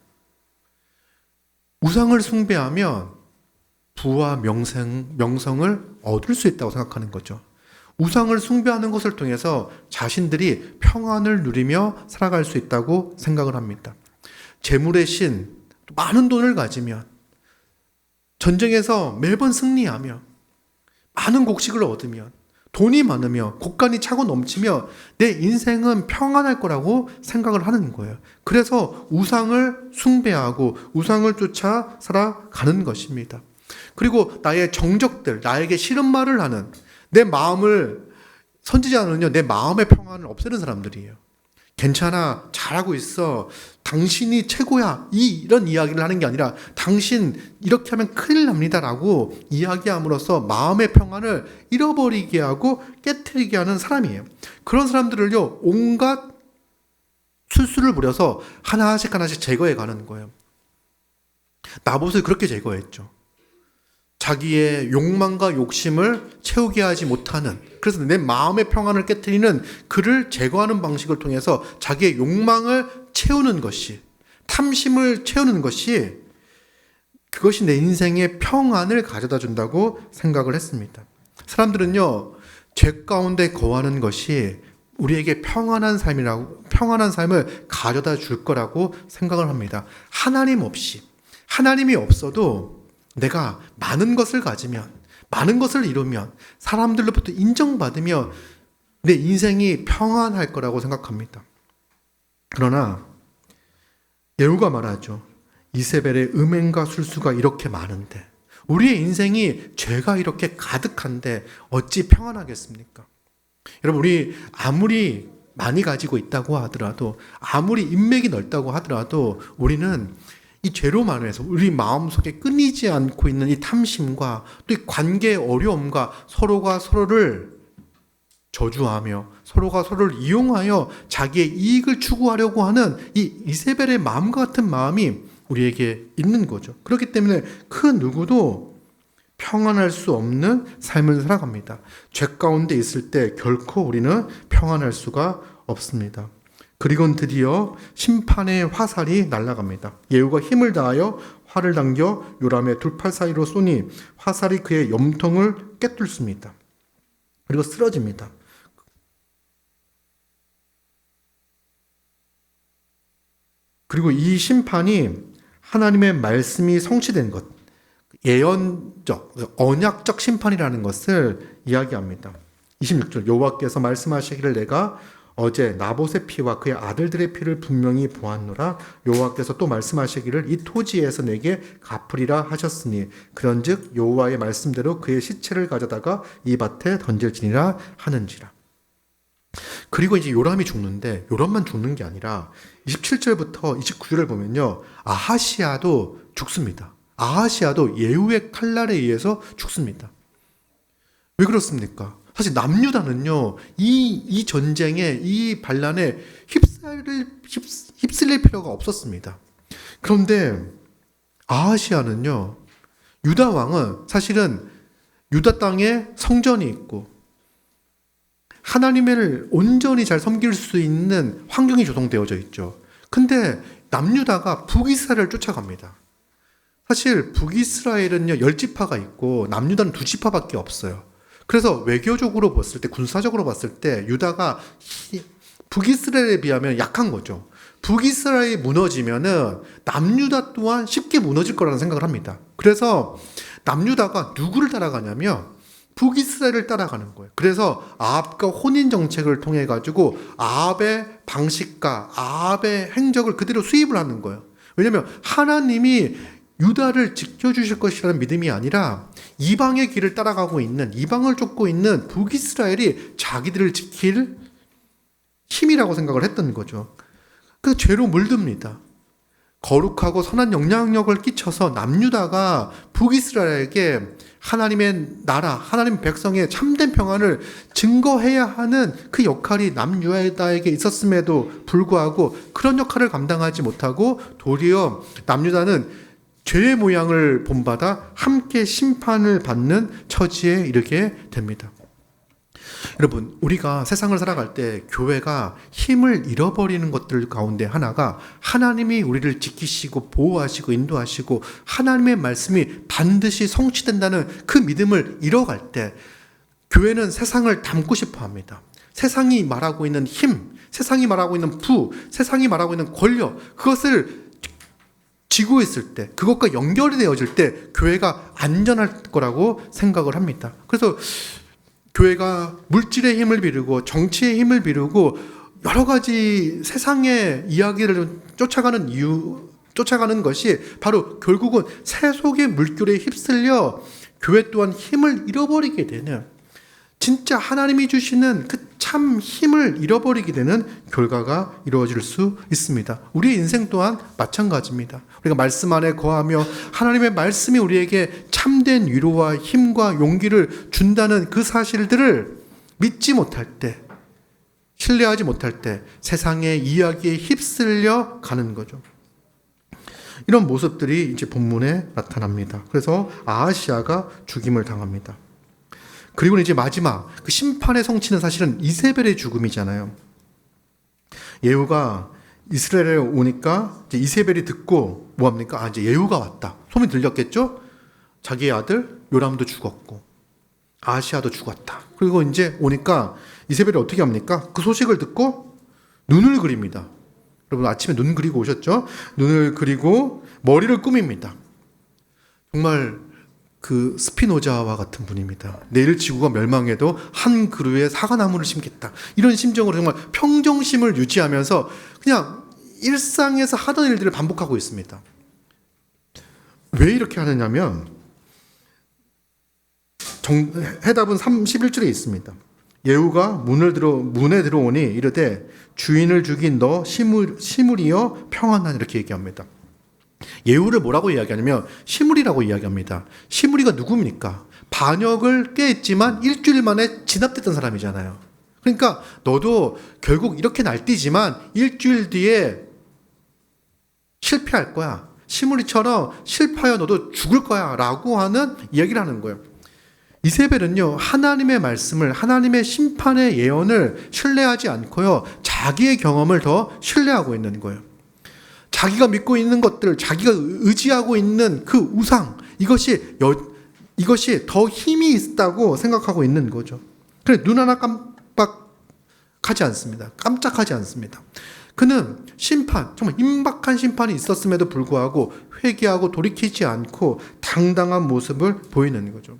우상을 숭배하면 부와 명성을 얻을 수 있다고 생각하는 거죠. 우상을 숭배하는 것을 통해서 자신들이 평안을 누리며 살아갈 수 있다고 생각을 합니다. 재물의 신, 많은 돈을 가지면, 전쟁에서 매번 승리하며, 많은 곡식을 얻으면, 돈이 많으며, 곳간이 차고 넘치며, 내 인생은 평안할 거라고 생각을 하는 거예요. 그래서 우상을 숭배하고 우상을 쫓아 살아가는 것입니다. 그리고 나의 정적들, 나에게 싫은 말을 하는, 내 마음을, 선지자는요, 내 마음의 평안을 없애는 사람들이에요. 괜찮아, 잘하고 있어, 당신이 최고야, 이런 이야기를 하는 게 아니라 당신 이렇게 하면 큰일 납니다 라고 이야기함으로써 마음의 평안을 잃어버리게 하고 깨트리게 하는 사람이에요. 그런 사람들을요, 온갖 술수를 부려서 하나씩 제거해 가는 거예요. 나봇을 그렇게 제거했죠. 자기의 욕망과 욕심을 채우게 하지 못하는, 그래서 내 마음의 평안을 깨트리는 그를 제거하는 방식을 통해서 자기의 욕망을 채우는 것이, 탐심을 채우는 것이, 그것이 내 인생의 평안을 가져다 준다고 생각을 했습니다. 사람들은요, 죄 가운데 거하는 것이 우리에게 평안한 삶을 가져다 줄 거라고 생각을 합니다. 하나님이 없어도 내가 많은 것을 가지면, 많은 것을 이루면, 사람들로부터 인정받으며 내 인생이 평안할 거라고 생각합니다. 그러나 예후가 말하죠. 이세벨의 음행과 술수가 이렇게 많은데, 우리의 인생이 죄가 이렇게 가득한데 어찌 평안하겠습니까? 여러분, 우리 아무리 많이 가지고 있다고 하더라도, 아무리 인맥이 넓다고 하더라도 우리는 이 죄로만 해서 우리 마음속에 끊이지 않고 있는 이 탐심과 또 이 관계의 어려움과 서로가 서로를 저주하며 서로가 서로를 이용하여 자기의 이익을 추구하려고 하는 이 이세벨의 마음과 같은 마음이 우리에게 있는 거죠. 그렇기 때문에 그 누구도 평안할 수 없는 삶을 살아갑니다. 죄 가운데 있을 때 결코 우리는 평안할 수가 없습니다. 그리고는 드디어 심판의 화살이 날아갑니다. 예후가 힘을 다하여 활을 당겨 요람의 두 팔 사이로 쏘니 화살이 그의 염통을 꿰뚫습니다. 그리고 쓰러집니다. 그리고 이 심판이 하나님의 말씀이 성취된 것, 예언적, 언약적 심판이라는 것을 이야기합니다. 26절, 여호와께서 말씀하시기를 내가 어제 나봇의 피와 그의 아들들의 피를 분명히 보았노라. 여호와께서 또 말씀하시기를 이 토지에서 내게 갚으리라 하셨으니 그런즉 여호와의 말씀대로 그의 시체를 가져다가 이 밭에 던질지니라 하는지라. 그리고 이제 요람이 죽는데, 요람만 죽는 게 아니라 27절부터 29절을 보면요, 아하시아도 죽습니다. 아하시아도 예후의 칼날에 의해서 죽습니다. 왜 그렇습니까? 사실 남유다는요, 이 전쟁에, 이 반란에 휩쓸릴 필요가 없었습니다. 그런데 아하시아는요, 유다 왕은 사실은 유다 땅에 성전이 있고 하나님을 온전히 잘 섬길 수 있는 환경이 조성되어져 있죠. 근데 남유다가 북이스라엘을 쫓아갑니다. 사실 북이스라엘은요, 10지파가 있고 남유다는 2지파밖에 없어요. 그래서 외교적으로 봤을 때, 군사적으로 봤을 때 유다가 북이스라엘에 비하면 약한 거죠. 북이스라엘이 무너지면은 남유다 또한 쉽게 무너질 거라는 생각을 합니다. 그래서 남유다가 누구를 따라가냐면 북이스라엘을 따라가는 거예요. 그래서 아합과 혼인 정책을 통해 가지고 아합의 방식과 아합의 행적을 그대로 수입을 하는 거예요. 왜냐하면 하나님이 유다를 지켜주실 것이라는 믿음이 아니라 이방의 길을 따라가고 있는, 이방을 쫓고 있는 북이스라엘이 자기들을 지킬 힘이라고 생각을 했던 거죠. 그 죄로 물듭니다. 거룩하고 선한 영향력을 끼쳐서 남유다가 북이스라엘에게 하나님의 나라, 하나님 백성의 참된 평안을 증거해야 하는 그 역할이 남유다에게 있었음에도 불구하고 그런 역할을 감당하지 못하고 도리어 남유다는 죄의 모양을 본받아 함께 심판을 받는 처지에 이르게 됩니다. 여러분, 우리가 세상을 살아갈 때 교회가 힘을 잃어버리는 것들 가운데 하나가 하나님이 우리를 지키시고 보호하시고 인도하시고 하나님의 말씀이 반드시 성취된다는 그 믿음을 잃어갈 때 교회는 세상을 닮고 싶어 합니다. 세상이 말하고 있는 힘, 세상이 말하고 있는 부, 세상이 말하고 있는 권력, 그것을 지고 있을 때, 그것과 연결이 되어질 때 교회가 안전할 거라고 생각을 합니다. 그래서 교회가 물질의 힘을 비르고 정치의 힘을 비르고 여러 가지 세상의 이야기를 쫓아가는 것이 바로 결국은 세속의 물결에 휩쓸려 교회 또한 힘을 잃어버리게 되는, 진짜 하나님이 주시는 그 참 힘을 잃어버리게 되는 결과가 이루어질 수 있습니다. 우리의 인생 또한 마찬가지입니다. 우리가 말씀 안에 거하며 하나님의 말씀이 우리에게 참된 위로와 힘과 용기를 준다는 그 사실들을 믿지 못할 때, 신뢰하지 못할 때 세상의 이야기에 휩쓸려 가는 거죠. 이런 모습들이 이제 본문에 나타납니다. 그래서 아하시아가 죽임을 당합니다. 그리고 이제 마지막 그 심판의 성취는 사실은 이세벨의 죽음이잖아요. 예후가 이스라엘에 오니까 이제 이세벨이 듣고 뭐합니까? 이제 예후가 왔다. 소문이 들렸겠죠? 자기의 아들 요람도 죽었고 아하시아도 죽었다. 그리고 이제 오니까 이세벨이 어떻게 합니까? 그 소식을 듣고 눈을 그립니다. 여러분 아침에 눈 그리고 오셨죠? 눈을 그리고 머리를 꾸밉니다. 정말 그 스피노자와 같은 분입니다. 내일 지구가 멸망해도 한 그루에 사과나무를 심겠다. 이런 심정으로 정말 평정심을 유지하면서 그냥 일상에서 하던 일들을 반복하고 있습니다. 왜 이렇게 하느냐면 해답은 31절에 있습니다. 예후가 문에 들어오니 이르되 주인을 죽인 너 시므리여 평안하니 이렇게 얘기합니다. 예후를 뭐라고 이야기하냐면 시므리라고 이야기합니다. 시므리가 누굽니까? 반역을 꾀했지만 일주일 만에 진압됐던 사람이잖아요. 그러니까 너도 결국 이렇게 날뛰지만 일주일 뒤에 실패할 거야. 시므리처럼 실패하여 너도 죽을 거야 라고 하는 이야기를 하는 거예요. 이세벨은요, 하나님의 말씀을, 하나님의 심판의 예언을 신뢰하지 않고요, 자기의 경험을 더 신뢰하고 있는 거예요. 자기가 믿고 있는 것들, 자기가 의지하고 있는 그 우상, 이것이 더 힘이 있다고 생각하고 있는 거죠. 그래, 눈 하나 깜빡하지 않습니다. 깜짝하지 않습니다. 그는 심판, 정말 임박한 심판이 있었음에도 불구하고 회개하고 돌이키지 않고 당당한 모습을 보이는 거죠.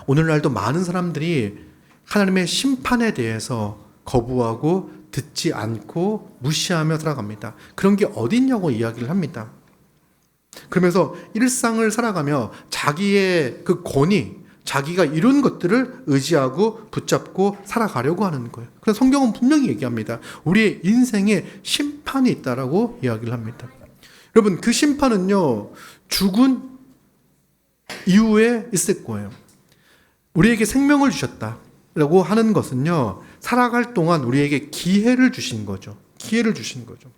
오늘날도 많은 사람들이 하나님의 심판에 대해서 거부하고 듣지 않고 무시하며 살아갑니다. 그런 게 어딨냐고 이야기를 합니다. 그러면서 일상을 살아가며 자기의 그 권위, 자기가 이룬 것들을 의지하고 붙잡고 살아가려고 하는 거예요. 그래서 성경은 분명히 얘기합니다. 우리의 인생에 심판이 있다라고 이야기를 합니다. 여러분, 그 심판은요, 죽은 이후에 있을 거예요. 우리에게 생명을 주셨다라고 하는 것은요, 살아갈 동안 우리에게 기회를 주신 거죠. 기회를 주신 거죠.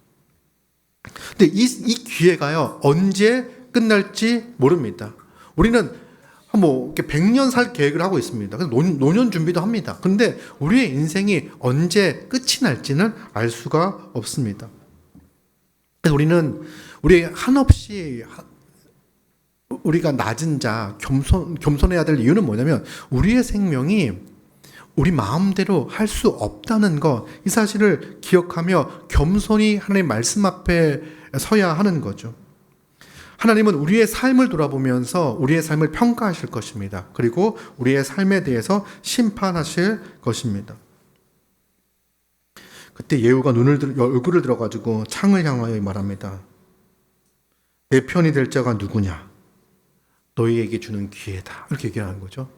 근데 이 기회가요, 언제 끝날지 모릅니다. 우리는 뭐 100년 살 계획을 하고 있습니다. 그래서 노년 준비도 합니다. 그런데 우리의 인생이 언제 끝이 날지는 알 수가 없습니다. 그래서 우리 한없이 우리가 낮은 자, 겸손해야 될 이유는 뭐냐면 우리의 생명이 우리 마음대로 할 수 없다는 것, 이 사실을 기억하며 겸손히 하나님의 말씀 앞에 서야 하는 거죠. 하나님은 우리의 삶을 돌아보면서 우리의 삶을 평가하실 것입니다. 그리고 우리의 삶에 대해서 심판하실 것입니다. 그때 예후가 얼굴을 들어가지고 창을 향하여 말합니다. 내 편이 될 자가 누구냐? 너희에게 주는 기회다. 이렇게 얘기하는 거죠.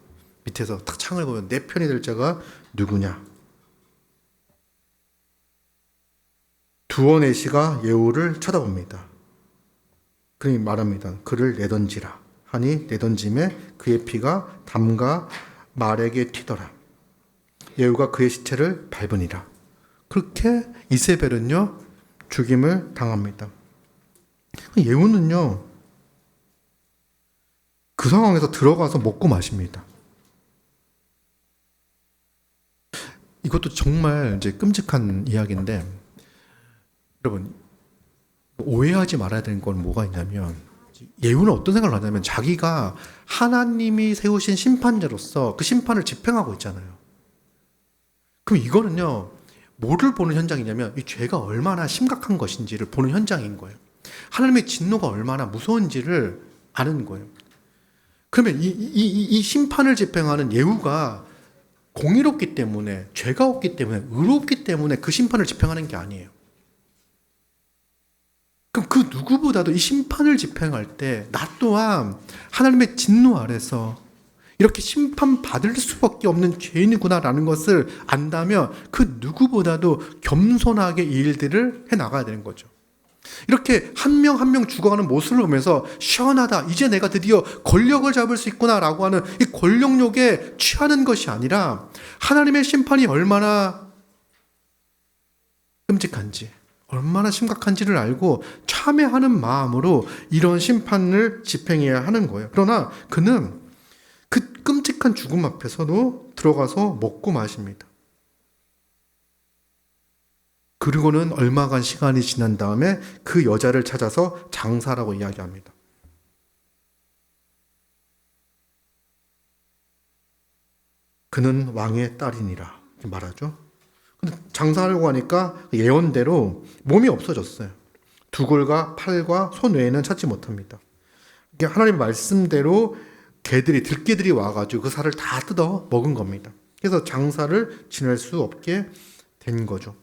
밑에서 딱 창을 보면 내 편이 될 자가 누구냐? 두어 내시가 예후를 쳐다봅니다. 그러니 말합니다. 그를 내던지라 하니 내던짐에 그의 피가 담과 말에게 튀더라. 예후가 그의 시체를 밟으니라. 그렇게 이세벨은요 죽임을 당합니다. 예후는요 그 상황에서 들어가서 먹고 마십니다. 이것도 정말 이제 끔찍한 이야기인데, 여러분 오해하지 말아야 되는 건 뭐가 있냐면, 예후는 어떤 생각을 하냐면 자기가 하나님이 세우신 심판자로서 그 심판을 집행하고 있잖아요. 그럼 이거는요 뭐를 보는 현장이냐면 이 죄가 얼마나 심각한 것인지를 보는 현장인 거예요. 하나님의 진노가 얼마나 무서운지를 아는 거예요. 그러면 이 심판을 집행하는 예후가 공의롭기 때문에, 죄가 없기 때문에, 의롭기 때문에 그 심판을 집행하는 게 아니에요. 그럼 그 누구보다도 이 심판을 집행할 때 나 또한 하나님의 진노 아래서 이렇게 심판받을 수밖에 없는 죄인이구나라는 것을 안다면 그 누구보다도 겸손하게 이 일들을 해나가야 되는 거죠. 이렇게 한 명 한 명 죽어가는 모습을 보면서 시원하다, 이제 내가 드디어 권력을 잡을 수 있구나라고 하는 이 권력욕에 취하는 것이 아니라 하나님의 심판이 얼마나 끔찍한지, 얼마나 심각한지를 알고 참회하는 마음으로 이런 심판을 집행해야 하는 거예요. 그러나 그는 그 끔찍한 죽음 앞에서도 들어가서 먹고 마십니다. 그리고는 얼마간 시간이 지난 다음에 그 여자를 찾아서 장사라고 이야기합니다. 그는 왕의 딸이니라 말하죠. 근데 장사하려고 하니까 예언대로 몸이 없어졌어요. 두골과 팔과 손 외에는 찾지 못합니다. 하나님 말씀대로 들개들이 와가지고 그 살을 다 뜯어 먹은 겁니다. 그래서 장사를 지낼 수 없게 된 거죠.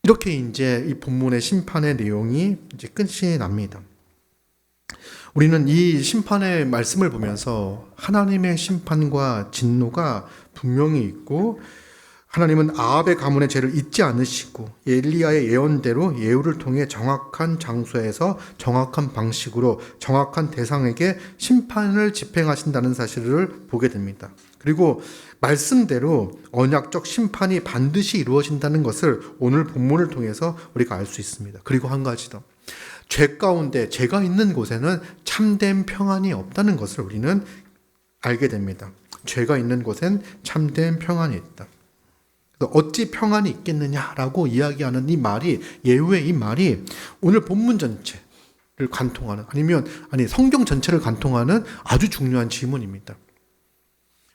이렇게 이제 이 본문의 심판의 내용이 이제 끝이 납니다. 우리는 이 심판의 말씀을 보면서 하나님의 심판과 진노가 분명히 있고, 하나님은 아합의 가문의 죄를 잊지 않으시고 엘리야의 예언대로 예후를 통해 정확한 장소에서 정확한 방식으로 정확한 대상에게 심판을 집행하신다는 사실을 보게 됩니다. 그리고 말씀대로 언약적 심판이 반드시 이루어진다는 것을 오늘 본문을 통해서 우리가 알 수 있습니다. 그리고 한 가지 더, 죄 가운데, 죄가 있는 곳에는 참된 평안이 없다는 것을 우리는 알게 됩니다. 죄가 있는 곳엔 참된 평안이 있다. 어찌 평안이 있겠느냐라고 이야기하는 이 말이, 예후의 이 말이 오늘 본문 전체를 관통하는, 아니 성경 전체를 관통하는 아주 중요한 질문입니다.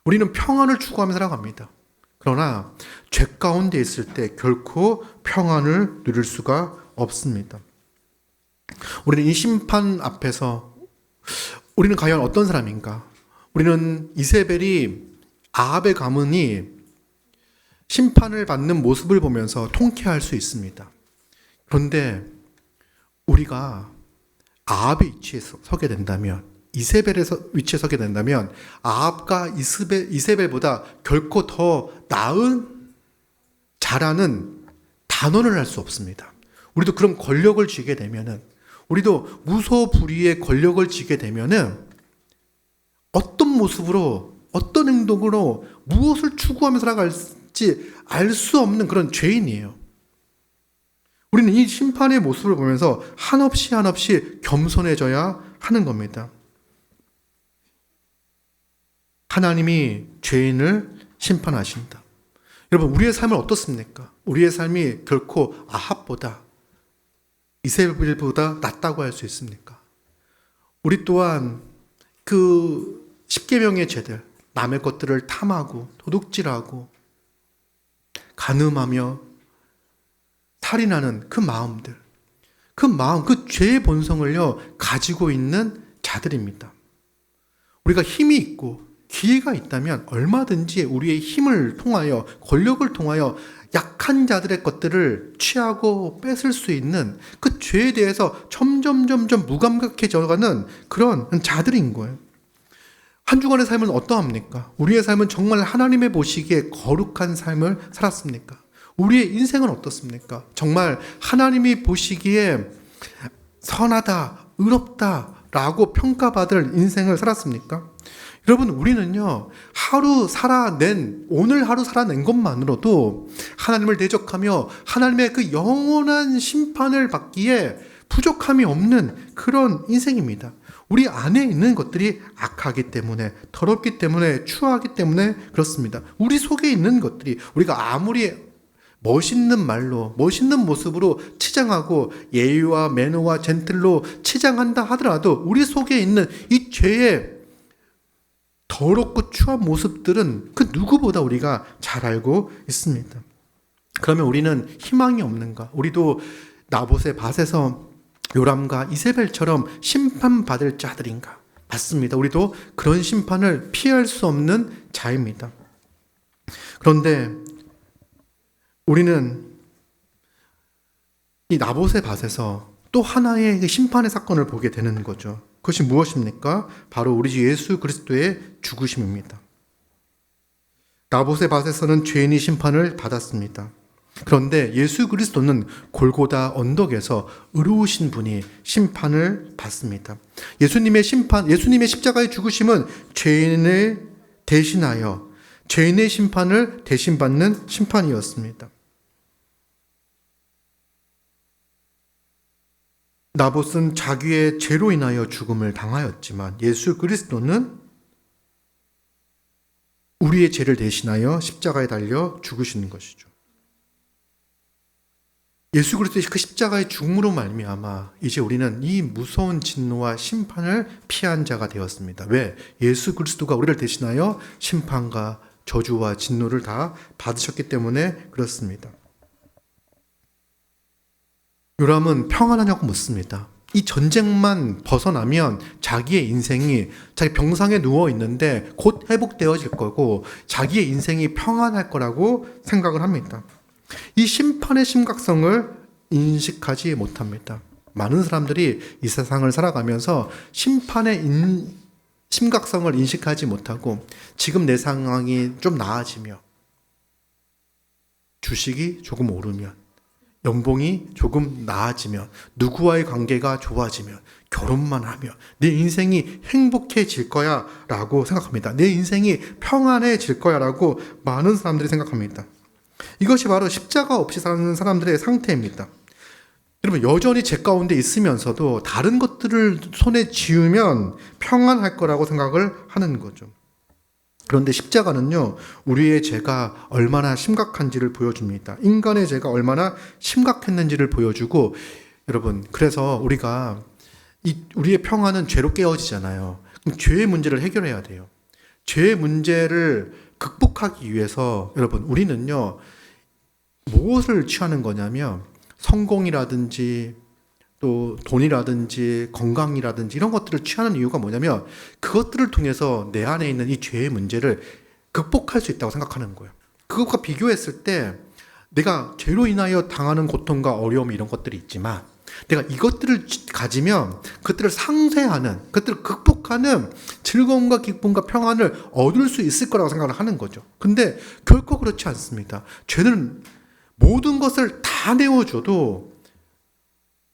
우리는 평안을 추구하며 살아갑니다. 그러나 죄 가운데 있을 때 결코 평안을 누릴 수가 없습니다. 우리는 이 심판 앞에서 우리는 과연 어떤 사람인가? 우리는 이세벨이, 아합의 가문이 심판을 받는 모습을 보면서 통쾌할 수 있습니다. 그런데 우리가 아합의 위치에 서게 된다면, 이세벨의 위치에 서게 된다면 아합과 이세벨보다 결코 더 나은 잘하는 단언을 할 수 없습니다. 우리도 그런 권력을 쥐게 되면은, 우리도 무소불위의 권력을 쥐게 되면은 어떤 모습으로, 어떤 행동으로, 무엇을 추구하며 살아갈지 알 수 없는 그런 죄인이에요. 우리는 이 심판의 모습을 보면서 한없이 겸손해져야 하는 겁니다. 하나님이 죄인을 심판하신다. 여러분, 우리의 삶은 어떻습니까? 우리의 삶이 결코 아합보다, 이세벨보다 낫다고 할 수 있습니까? 우리 또한 그 10계명의 죄들, 남의 것들을 탐하고 도둑질하고 간음하며 살인하는 그 마음들, 그 죄의 본성을요 가지고 있는 자들입니다. 우리가 힘이 있고 기회가 있다면 얼마든지 우리의 힘을 통하여, 권력을 통하여 약한 자들의 것들을 취하고 뺏을 수 있는 그 죄에 대해서 점점 무감각해져가는 그런 자들인 거예요. 한 주간의 삶은 어떠합니까? 우리의 삶은 정말 하나님의 보시기에 거룩한 삶을 살았습니까? 우리의 인생은 어떻습니까? 정말 하나님이 보시기에 선하다, 의롭다라고 평가받을 인생을 살았습니까? 여러분, 우리는요, 오늘 하루 살아낸 것만으로도 하나님을 대적하며 하나님의 그 영원한 심판을 받기에 부족함이 없는 그런 인생입니다. 우리 안에 있는 것들이 악하기 때문에, 더럽기 때문에, 추하기 때문에 그렇습니다. 우리 속에 있는 것들이 우리가 아무리 멋있는 말로, 멋있는 모습으로 치장하고 예의와 매너와 젠틀로 치장한다 하더라도 우리 속에 있는 이 죄의 더럽고 추한 모습들은 그 누구보다 우리가 잘 알고 있습니다. 그러면 우리는 희망이 없는가? 우리도 나봇의 밭에서 요람과 이세벨처럼 심판받을 자들인가? 맞습니다. 우리도 그런 심판을 피할 수 없는 자입니다. 그런데 우리는 이 나봇의 밭에서 또 하나의 심판의 사건을 보게 되는 거죠. 그것이 무엇입니까? 바로 우리 주 예수 그리스도의 죽으심입니다. 나봇의 밭에서는 죄인이 심판을 받았습니다. 그런데 예수 그리스도는 골고다 언덕에서 의로우신 분이 심판을 받습니다. 예수님의 십자가의 죽으심은 죄인을 대신하여 죄인의 심판을 대신받는 심판이었습니다. 나봇은 자기의 죄로 인하여 죽음을 당하였지만 예수 그리스도는 우리의 죄를 대신하여 십자가에 달려 죽으시는 것이죠. 예수 그리스도의 그 십자가의 죽음으로 말미암아 이제 우리는 이 무서운 진노와 심판을 피한 자가 되었습니다. 왜? 예수 그리스도가 우리를 대신하여 심판과 저주와 진노를 다 받으셨기 때문에 그렇습니다. 요람은 평안하냐고 묻습니다. 이 전쟁만 벗어나면 자기의 인생이 자기 병상에 누워 있는데 곧 회복되어질 거고 자기의 인생이 평안할 거라고 생각을 합니다. 이 심판의 심각성을 인식하지 못합니다. 많은 사람들이 이 세상을 살아가면서 심판의 심각성을 인식하지 못하고 지금 내 상황이 좀 나아지며 주식이 조금 오르면 연봉이 조금 나아지면 누구와의 관계가 좋아지면 결혼만 하면 내 인생이 행복해질 거야 라고 생각합니다. 내 인생이 평안해질 거야 라고 많은 사람들이 생각합니다. 이것이 바로 십자가 없이 사는 사람들의 상태입니다. 여러분, 여전히 죄 가운데 있으면서도 다른 것들을 손에 쥐우면 평안할 거라고 생각을 하는 거죠. 그런데 십자가는요, 우리의 죄가 얼마나 심각한지를 보여줍니다. 인간의 죄가 얼마나 심각했는지를 보여주고, 여러분, 그래서 우리의 평안은 죄로 깨어지잖아요. 그럼 죄의 문제를 해결해야 돼요. 죄의 문제를 극복하기 위해서, 여러분, 우리는요, 무엇을 취하는 거냐면, 성공이라든지, 또 돈이라든지 건강이라든지 이런 것들을 취하는 이유가 뭐냐면 그것들을 통해서 내 안에 있는 이 죄의 문제를 극복할 수 있다고 생각하는 거예요. 그것과 비교했을 때 내가 죄로 인하여 당하는 고통과 어려움 이런 것들이 있지만 내가 이것들을 가지면 그것들을 상쇄하는, 그것들을 극복하는 즐거움과 기쁨과 평안을 얻을 수 있을 거라고 생각을 하는 거죠. 근데 결코 그렇지 않습니다. 죄는 모든 것을 다 내어줘도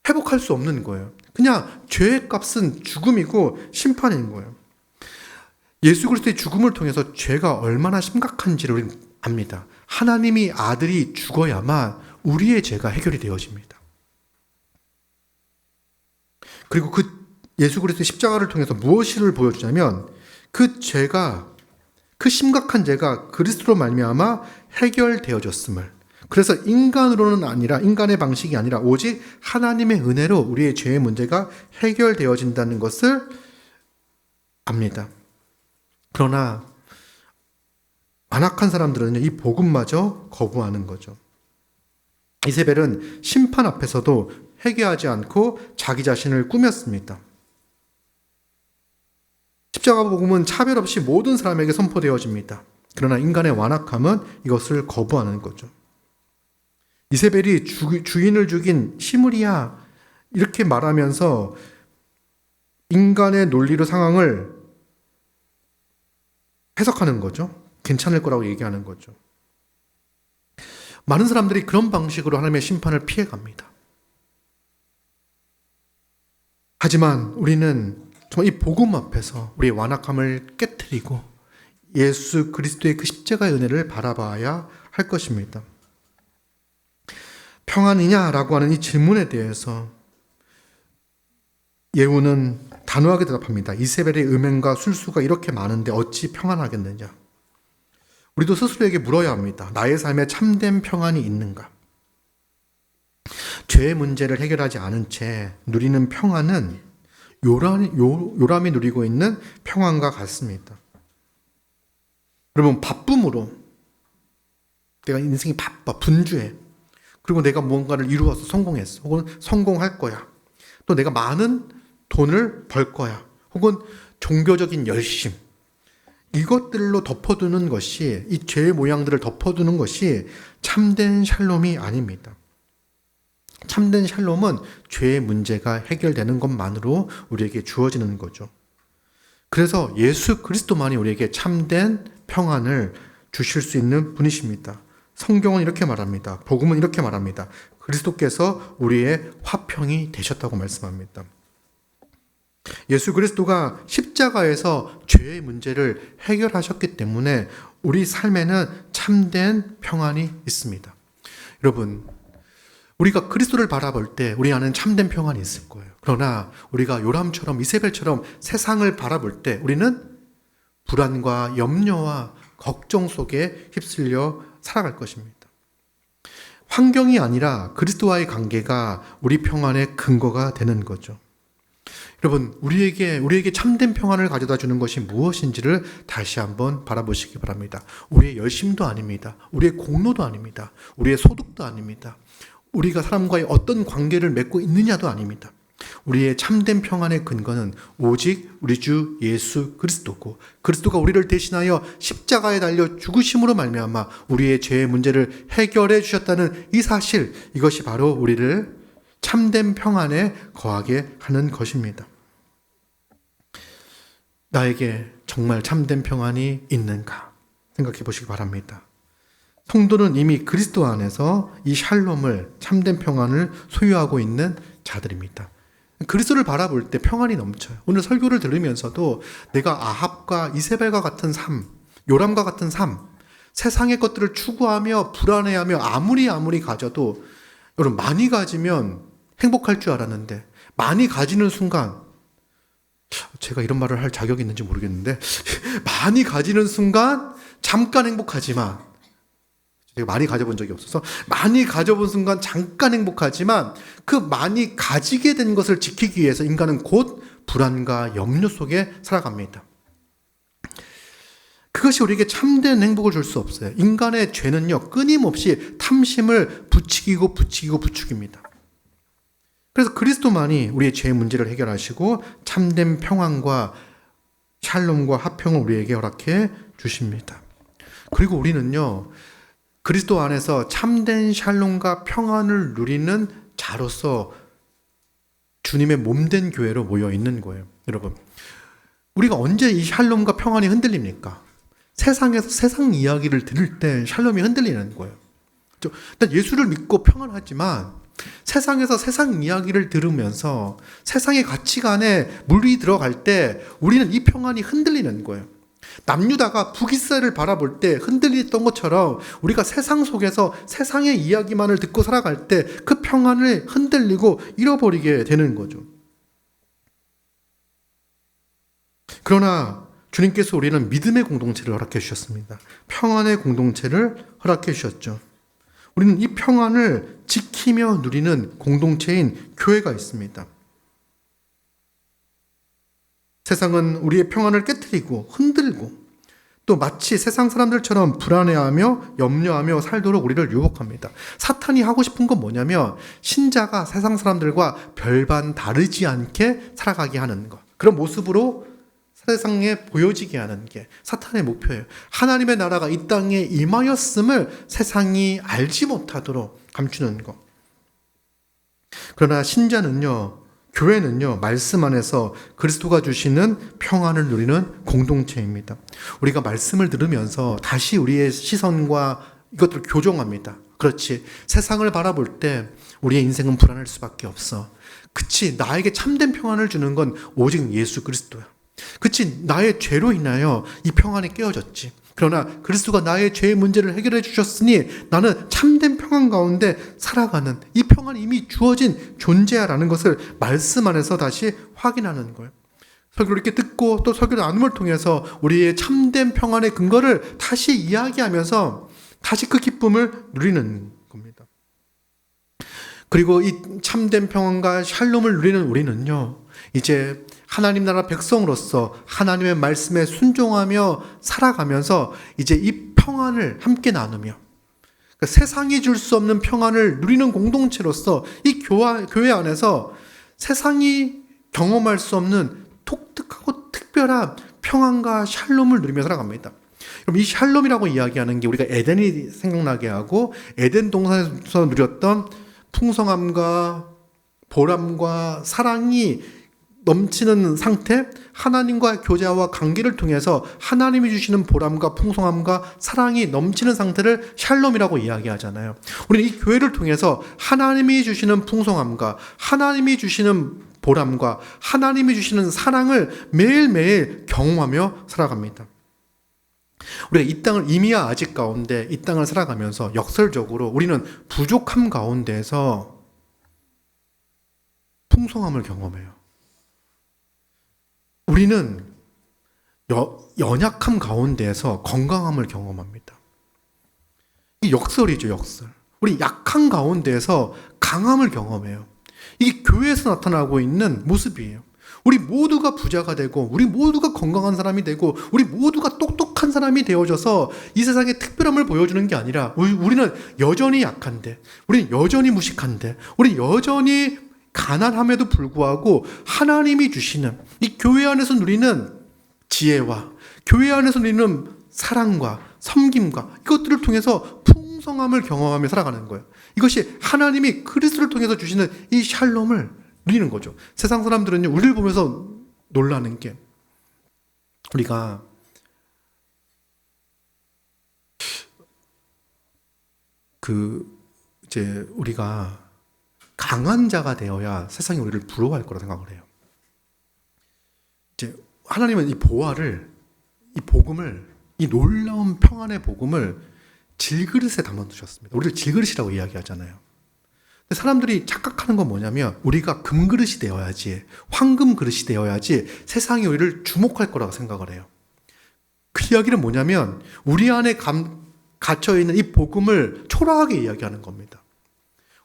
회복할 수 없는 거예요. 그냥 죄의 값은 죽음이고 심판인 거예요. 예수 그리스도의 죽음을 통해서 죄가 얼마나 심각한지를 우리는 압니다. 하나님이 아들이 죽어야만 우리의 죄가 해결이 되어집니다. 그리고 그 예수 그리스도의 십자가를 통해서 무엇을 보여주냐면 그 심각한 죄가 그리스도로 말미암아 해결되어졌음을, 그래서 인간의 방식이 아니라 오직 하나님의 은혜로 우리의 죄의 문제가 해결되어진다는 것을 압니다. 그러나 완악한 사람들은 이 복음마저 거부하는 거죠. 이세벨은 심판 앞에서도 회개하지 않고 자기 자신을 꾸몄습니다. 십자가 복음은 차별 없이 모든 사람에게 선포되어집니다. 그러나 인간의 완악함은 이것을 거부하는 거죠. 이세벨이 주인을 죽인 시므리야 이렇게 말하면서 인간의 논리로 상황을 해석하는 거죠. 괜찮을 거라고 얘기하는 거죠. 많은 사람들이 그런 방식으로 하나님의 심판을 피해갑니다. 하지만 우리는 정말 이 복음 앞에서 우리의 완악함을 깨트리고 예수 그리스도의 그 십자가의 은혜를 바라봐야 할 것입니다. 평안이냐라고 하는 이 질문에 대해서 예후는 단호하게 대답합니다. 이세벨의 음행과 술수가 이렇게 많은데 어찌 평안하겠느냐. 우리도 스스로에게 물어야 합니다. 나의 삶에 참된 평안이 있는가? 죄의 문제를 해결하지 않은 채 누리는 평안은 요람이 누리고 있는 평안과 같습니다. 여러분, 바쁨으로 내가 인생이 바빠, 분주해. 그리고 내가 무언가를 이루어서 성공했어. 혹은 성공할 거야. 또 내가 많은 돈을 벌 거야. 혹은 종교적인 열심. 이것들로 덮어두는 것이, 이 죄의 모양들을 덮어두는 것이 참된 샬롬이 아닙니다. 참된 샬롬은 죄의 문제가 해결되는 것만으로 우리에게 주어지는 거죠. 그래서 예수 그리스도만이 우리에게 참된 평안을 주실 수 있는 분이십니다. 성경은 이렇게 말합니다. 복음은 이렇게 말합니다. 그리스도께서 우리의 화평이 되셨다고 말씀합니다. 예수 그리스도가 십자가에서 죄의 문제를 해결하셨기 때문에 우리 삶에는 참된 평안이 있습니다. 여러분, 우리가 그리스도를 바라볼 때 우리 안에는 참된 평안이 있을 거예요. 그러나 우리가 요람처럼 이세벨처럼 세상을 바라볼 때 우리는 불안과 염려와 걱정 속에 휩쓸려 살아갈 것입니다. 환경이 아니라 그리스도와의 관계가 우리 평안의 근거가 되는 거죠. 여러분, 우리에게 참된 평안을 가져다 주는 것이 무엇인지를 다시 한번 바라보시기 바랍니다. 우리의 열심도 아닙니다. 우리의 공로도 아닙니다. 우리의 소득도 아닙니다. 우리가 사람과의 어떤 관계를 맺고 있느냐도 아닙니다. 우리의 참된 평안의 근거는 오직 우리 주 예수 그리스도고, 그리스도가 우리를 대신하여 십자가에 달려 죽으심으로 말미암아 우리의 죄의 문제를 해결해 주셨다는 이 사실, 이것이 바로 우리를 참된 평안에 거하게 하는 것입니다. 나에게 정말 참된 평안이 있는가 생각해 보시기 바랍니다. 성도는 이미 그리스도 안에서 이 샬롬을, 참된 평안을 소유하고 있는 자들입니다. 그리스도를 바라볼 때 평안이 넘쳐요. 오늘 설교를 들으면서도 내가 아합과 이세벨과 같은 삶, 요람과 같은 삶, 세상의 것들을 추구하며 불안해하며 아무리 가져도, 여러분, 많이 가지면 행복할 줄 알았는데 많이 가지는 순간, 제가 이런 말을 할 자격이 있는지 모르겠는데 많이 가지는 순간 잠깐 행복하지만, 제가 많이 가져본 적이 없어서 많이 가져본 순간 잠깐 행복하지만 그 많이 가지게 된 것을 지키기 위해서 인간은 곧 불안과 염려 속에 살아갑니다. 그것이 우리에게 참된 행복을 줄 수 없어요. 인간의 죄는요, 끊임없이 탐심을 부추깁니다. 그래서 그리스도만이 우리의 죄의 문제를 해결하시고 참된 평안과 샬롬과 화평을 우리에게 허락해 주십니다. 그리고 우리는요, 그리스도 안에서 참된 샬롬과 평안을 누리는 자로서 주님의 몸된 교회로 모여 있는 거예요. 여러분, 우리가 언제 이 샬롬과 평안이 흔들립니까? 세상에서 세상 이야기를 들을 때 샬롬이 흔들리는 거예요. 난 예수를 믿고 평안하지만 세상에서 세상 이야기를 들으면서 세상의 가치관에 물이 들어갈 때 우리는 이 평안이 흔들리는 거예요. 남유다가 북이스라엘을 바라볼 때 흔들렸던 것처럼 우리가 세상 속에서 세상의 이야기만을 듣고 살아갈 때 그 평안을 흔들리고 잃어버리게 되는 거죠. 그러나 주님께서 우리는 믿음의 공동체를 허락해 주셨습니다. 평안의 공동체를 허락해 주셨죠. 우리는 이 평안을 지키며 누리는 공동체인 교회가 있습니다. 세상은 우리의 평안을 깨트리고 흔들고 또 마치 세상 사람들처럼 불안해하며 염려하며 살도록 우리를 유혹합니다. 사탄이 하고 싶은 건 뭐냐면 신자가 세상 사람들과 별반 다르지 않게 살아가게 하는 것. 그런 모습으로 세상에 보여지게 하는 게 사탄의 목표예요. 하나님의 나라가 이 땅에 임하였음을 세상이 알지 못하도록 감추는 것. 그러나 신자는요, 교회는요, 말씀 안에서 그리스도가 주시는 평안을 누리는 공동체입니다. 우리가 말씀을 들으면서 다시 우리의 시선과 이것들을 교정합니다. 그렇지. 세상을 바라볼 때 우리의 인생은 불안할 수밖에 없어. 그치. 나에게 참된 평안을 주는 건 오직 예수 그리스도야. 그치. 나의 죄로 인하여 이 평안이 깨어졌지. 그러나 그리스도가 나의 죄의 문제를 해결해 주셨으니 나는 참된 평안 가운데 살아가는 이 평안이 이미 주어진 존재야라는 것을 말씀 안에서 다시 확인하는 거예요. 설교를 이렇게 듣고 또 설교 나눔을 통해서 우리의 참된 평안의 근거를 다시 이야기하면서 다시 그 기쁨을 누리는 겁니다. 그리고 이 참된 평안과 샬롬을 누리는 우리는요, 이제 하나님 나라 백성으로서 하나님의 말씀에 순종하며 살아가면서 이제 이 평안을 함께 나누며, 그러니까 세상이 줄 수 없는 평안을 누리는 공동체로서 이 교회 안에서 세상이 경험할 수 없는 독특하고 특별한 평안과 샬롬을 누리며 살아갑니다. 그럼 이 샬롬이라고 이야기하는 게 우리가 에덴이 생각나게 하고 에덴 동산에서 누렸던 풍성함과 보람과 사랑이 넘치는 상태, 하나님과 교제와 관계를 통해서 하나님이 주시는 보람과 풍성함과 사랑이 넘치는 상태를 샬롬이라고 이야기하잖아요. 우리는 이 교회를 통해서 하나님이 주시는 풍성함과 하나님이 주시는 보람과 하나님이 주시는 사랑을 매일매일 경험하며 살아갑니다. 우리가 이 땅을 이미야 아직 가운데 이 땅을 살아가면서 역설적으로 우리는 부족함 가운데에서 풍성함을 경험해요. 우리는 연약함 가운데에서 건강함을 경험합니다. 이 역설이죠, 역설. 우리 약한 가운데에서 강함을 경험해요. 이게 교회에서 나타나고 있는 모습이에요. 우리 모두가 부자가 되고 우리 모두가 건강한 사람이 되고 우리 모두가 똑똑한 사람이 되어져서 이 세상에 특별함을 보여주는 게 아니라 우리는 여전히 약한데, 우리는 여전히 무식한데, 우리 여전히 가난함에도 불구하고 하나님이 주시는 이 교회 안에서 누리는 지혜와 교회 안에서 누리는 사랑과 섬김과 이것들을 통해서 풍성함을 경험하며 살아가는 거예요. 이것이 하나님이 그리스도를 통해서 주시는 이 샬롬을 누리는 거죠. 세상 사람들은요, 우리를 보면서 놀라는 게, 우리가 우리가 강한 자가 되어야 세상이 우리를 부러워할 거라 생각을 해요. 이제 하나님은 이 보화를, 이 복음을, 이 놀라운 평안의 복음을 질그릇에 담아 두셨습니다. 우리를 질그릇이라고 이야기하잖아요. 근데 사람들이 착각하는 건 뭐냐면 우리가 금그릇이 되어야지, 황금 그릇이 되어야지 세상이 우리를 주목할 거라고 생각을 해요. 그 이야기는 뭐냐면 우리 안에 갇혀있는 이 복음을 초라하게 이야기하는 겁니다.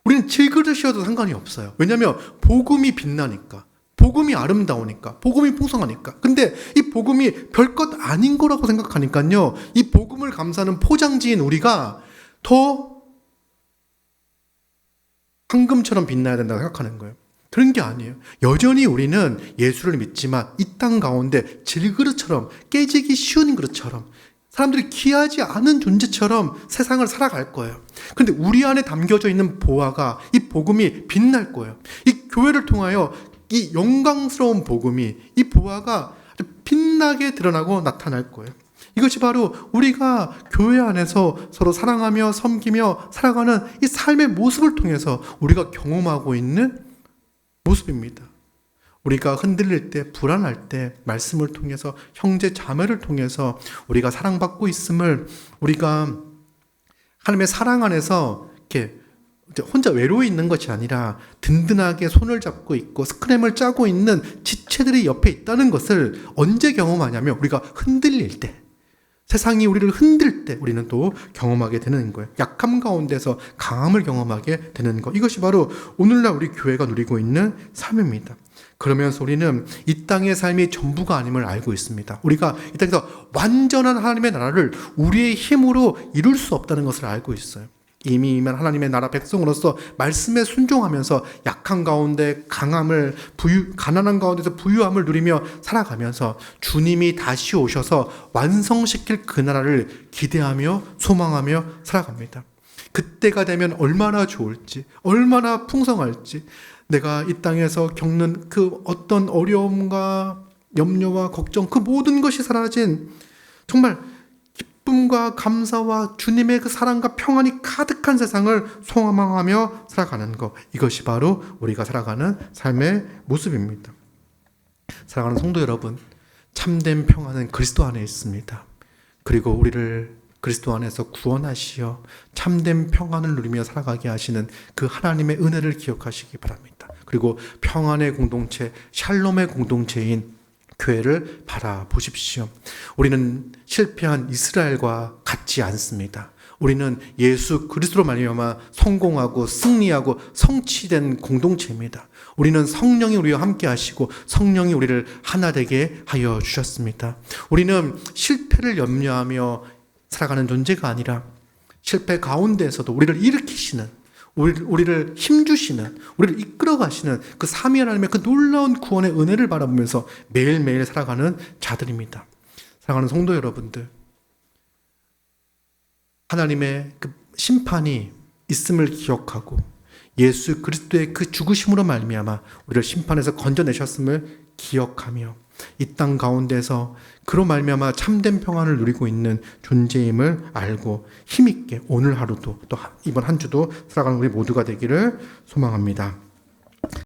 우리는 질그릇이어도 상관이 없어요. 왜냐하면 복음이 빛나니까, 복음이 아름다우니까, 복음이 풍성하니까. 근데 이 복음이 별것 아닌 거라고 생각하니까요, 이 복음을 감사하는 포장지인 우리가 더 황금처럼 빛나야 된다고 생각하는 거예요. 그런 게 아니에요. 여전히 우리는 예수를 믿지만 이 땅 가운데 질그릇처럼, 깨지기 쉬운 그릇처럼, 사람들이 귀하지 않은 존재처럼 세상을 살아갈 거예요. 그런데 우리 안에 담겨져 있는 보화가, 이 복음이 빛날 거예요. 이 교회를 통하여 이 영광스러운 복음이, 이 보화가 빛나게 드러나고 나타날 거예요. 이것이 바로 우리가 교회 안에서 서로 사랑하며 섬기며 살아가는 이 삶의 모습을 통해서 우리가 경험하고 있는 모습입니다. 우리가 흔들릴 때, 불안할 때 말씀을 통해서, 형제 자매를 통해서 우리가 사랑받고 있음을, 우리가 하나님의 사랑 안에서 이렇게 혼자 외로워 있는 것이 아니라 든든하게 손을 잡고 있고 스크램을 짜고 있는 지체들이 옆에 있다는 것을 언제 경험하냐면 우리가 흔들릴 때, 세상이 우리를 흔들 때 우리는 또 경험하게 되는 거예요. 약함 가운데서 강함을 경험하게 되는 것. 이것이 바로 오늘날 우리 교회가 누리고 있는 삶입니다. 그러면서 우리는 이 땅의 삶이 전부가 아님을 알고 있습니다. 우리가 이 땅에서 완전한 하나님의 나라를 우리의 힘으로 이룰 수 없다는 것을 알고 있어요. 이미 하나님의 나라 백성으로서 말씀에 순종하면서 약한 가운데 강함을 가난한 가운데서 부유함을 누리며 살아가면서 주님이 다시 오셔서 완성시킬 그 나라를 기대하며 소망하며 살아갑니다. 그때가 되면 얼마나 좋을지, 얼마나 풍성할지, 내가 이 땅에서 겪는 그 어떤 어려움과 염려와 걱정, 그 모든 것이 사라진 정말 기쁨과 감사와 주님의 그 사랑과 평안이 가득한 세상을 소망하며 살아가는 것, 이것이 바로 우리가 살아가는 삶의 모습입니다. 사랑하는 성도 여러분, 참된 평안은 그리스도 안에 있습니다. 그리고 우리를 그리스도 안에서 구원하시어 참된 평안을 누리며 살아가게 하시는 그 하나님의 은혜를 기억하시기 바랍니다. 그리고 평안의 공동체, 샬롬의 공동체인 교회를 바라보십시오. 우리는 실패한 이스라엘과 같지 않습니다. 우리는 예수 그리스도로 말미암아 성공하고 승리하고 성취된 공동체입니다. 우리는 성령이 우리와 함께 하시고 성령이 우리를 하나 되게 하여 주셨습니다. 우리는 실패를 염려하며 살아가는 존재가 아니라 실패 가운데에서도 우리를 일으키시는, 우리를 힘주시는, 우리를 이끌어 가시는 그 삼위 하나님의 그 놀라운 구원의 은혜를 바라보면서 매일매일 살아가는 자들입니다. 사랑하는 성도 여러분들, 하나님의 그 심판이 있음을 기억하고 예수 그리스도의 그 죽으심으로 말미암아 우리를 심판에서 건져내셨음을 기억하며 이 땅 가운데서 그로 말미암아 참된 평안을 누리고 있는 존재임을 알고 힘있게 오늘 하루도 또 이번 한 주도 살아가는 우리 모두가 되기를 소망합니다.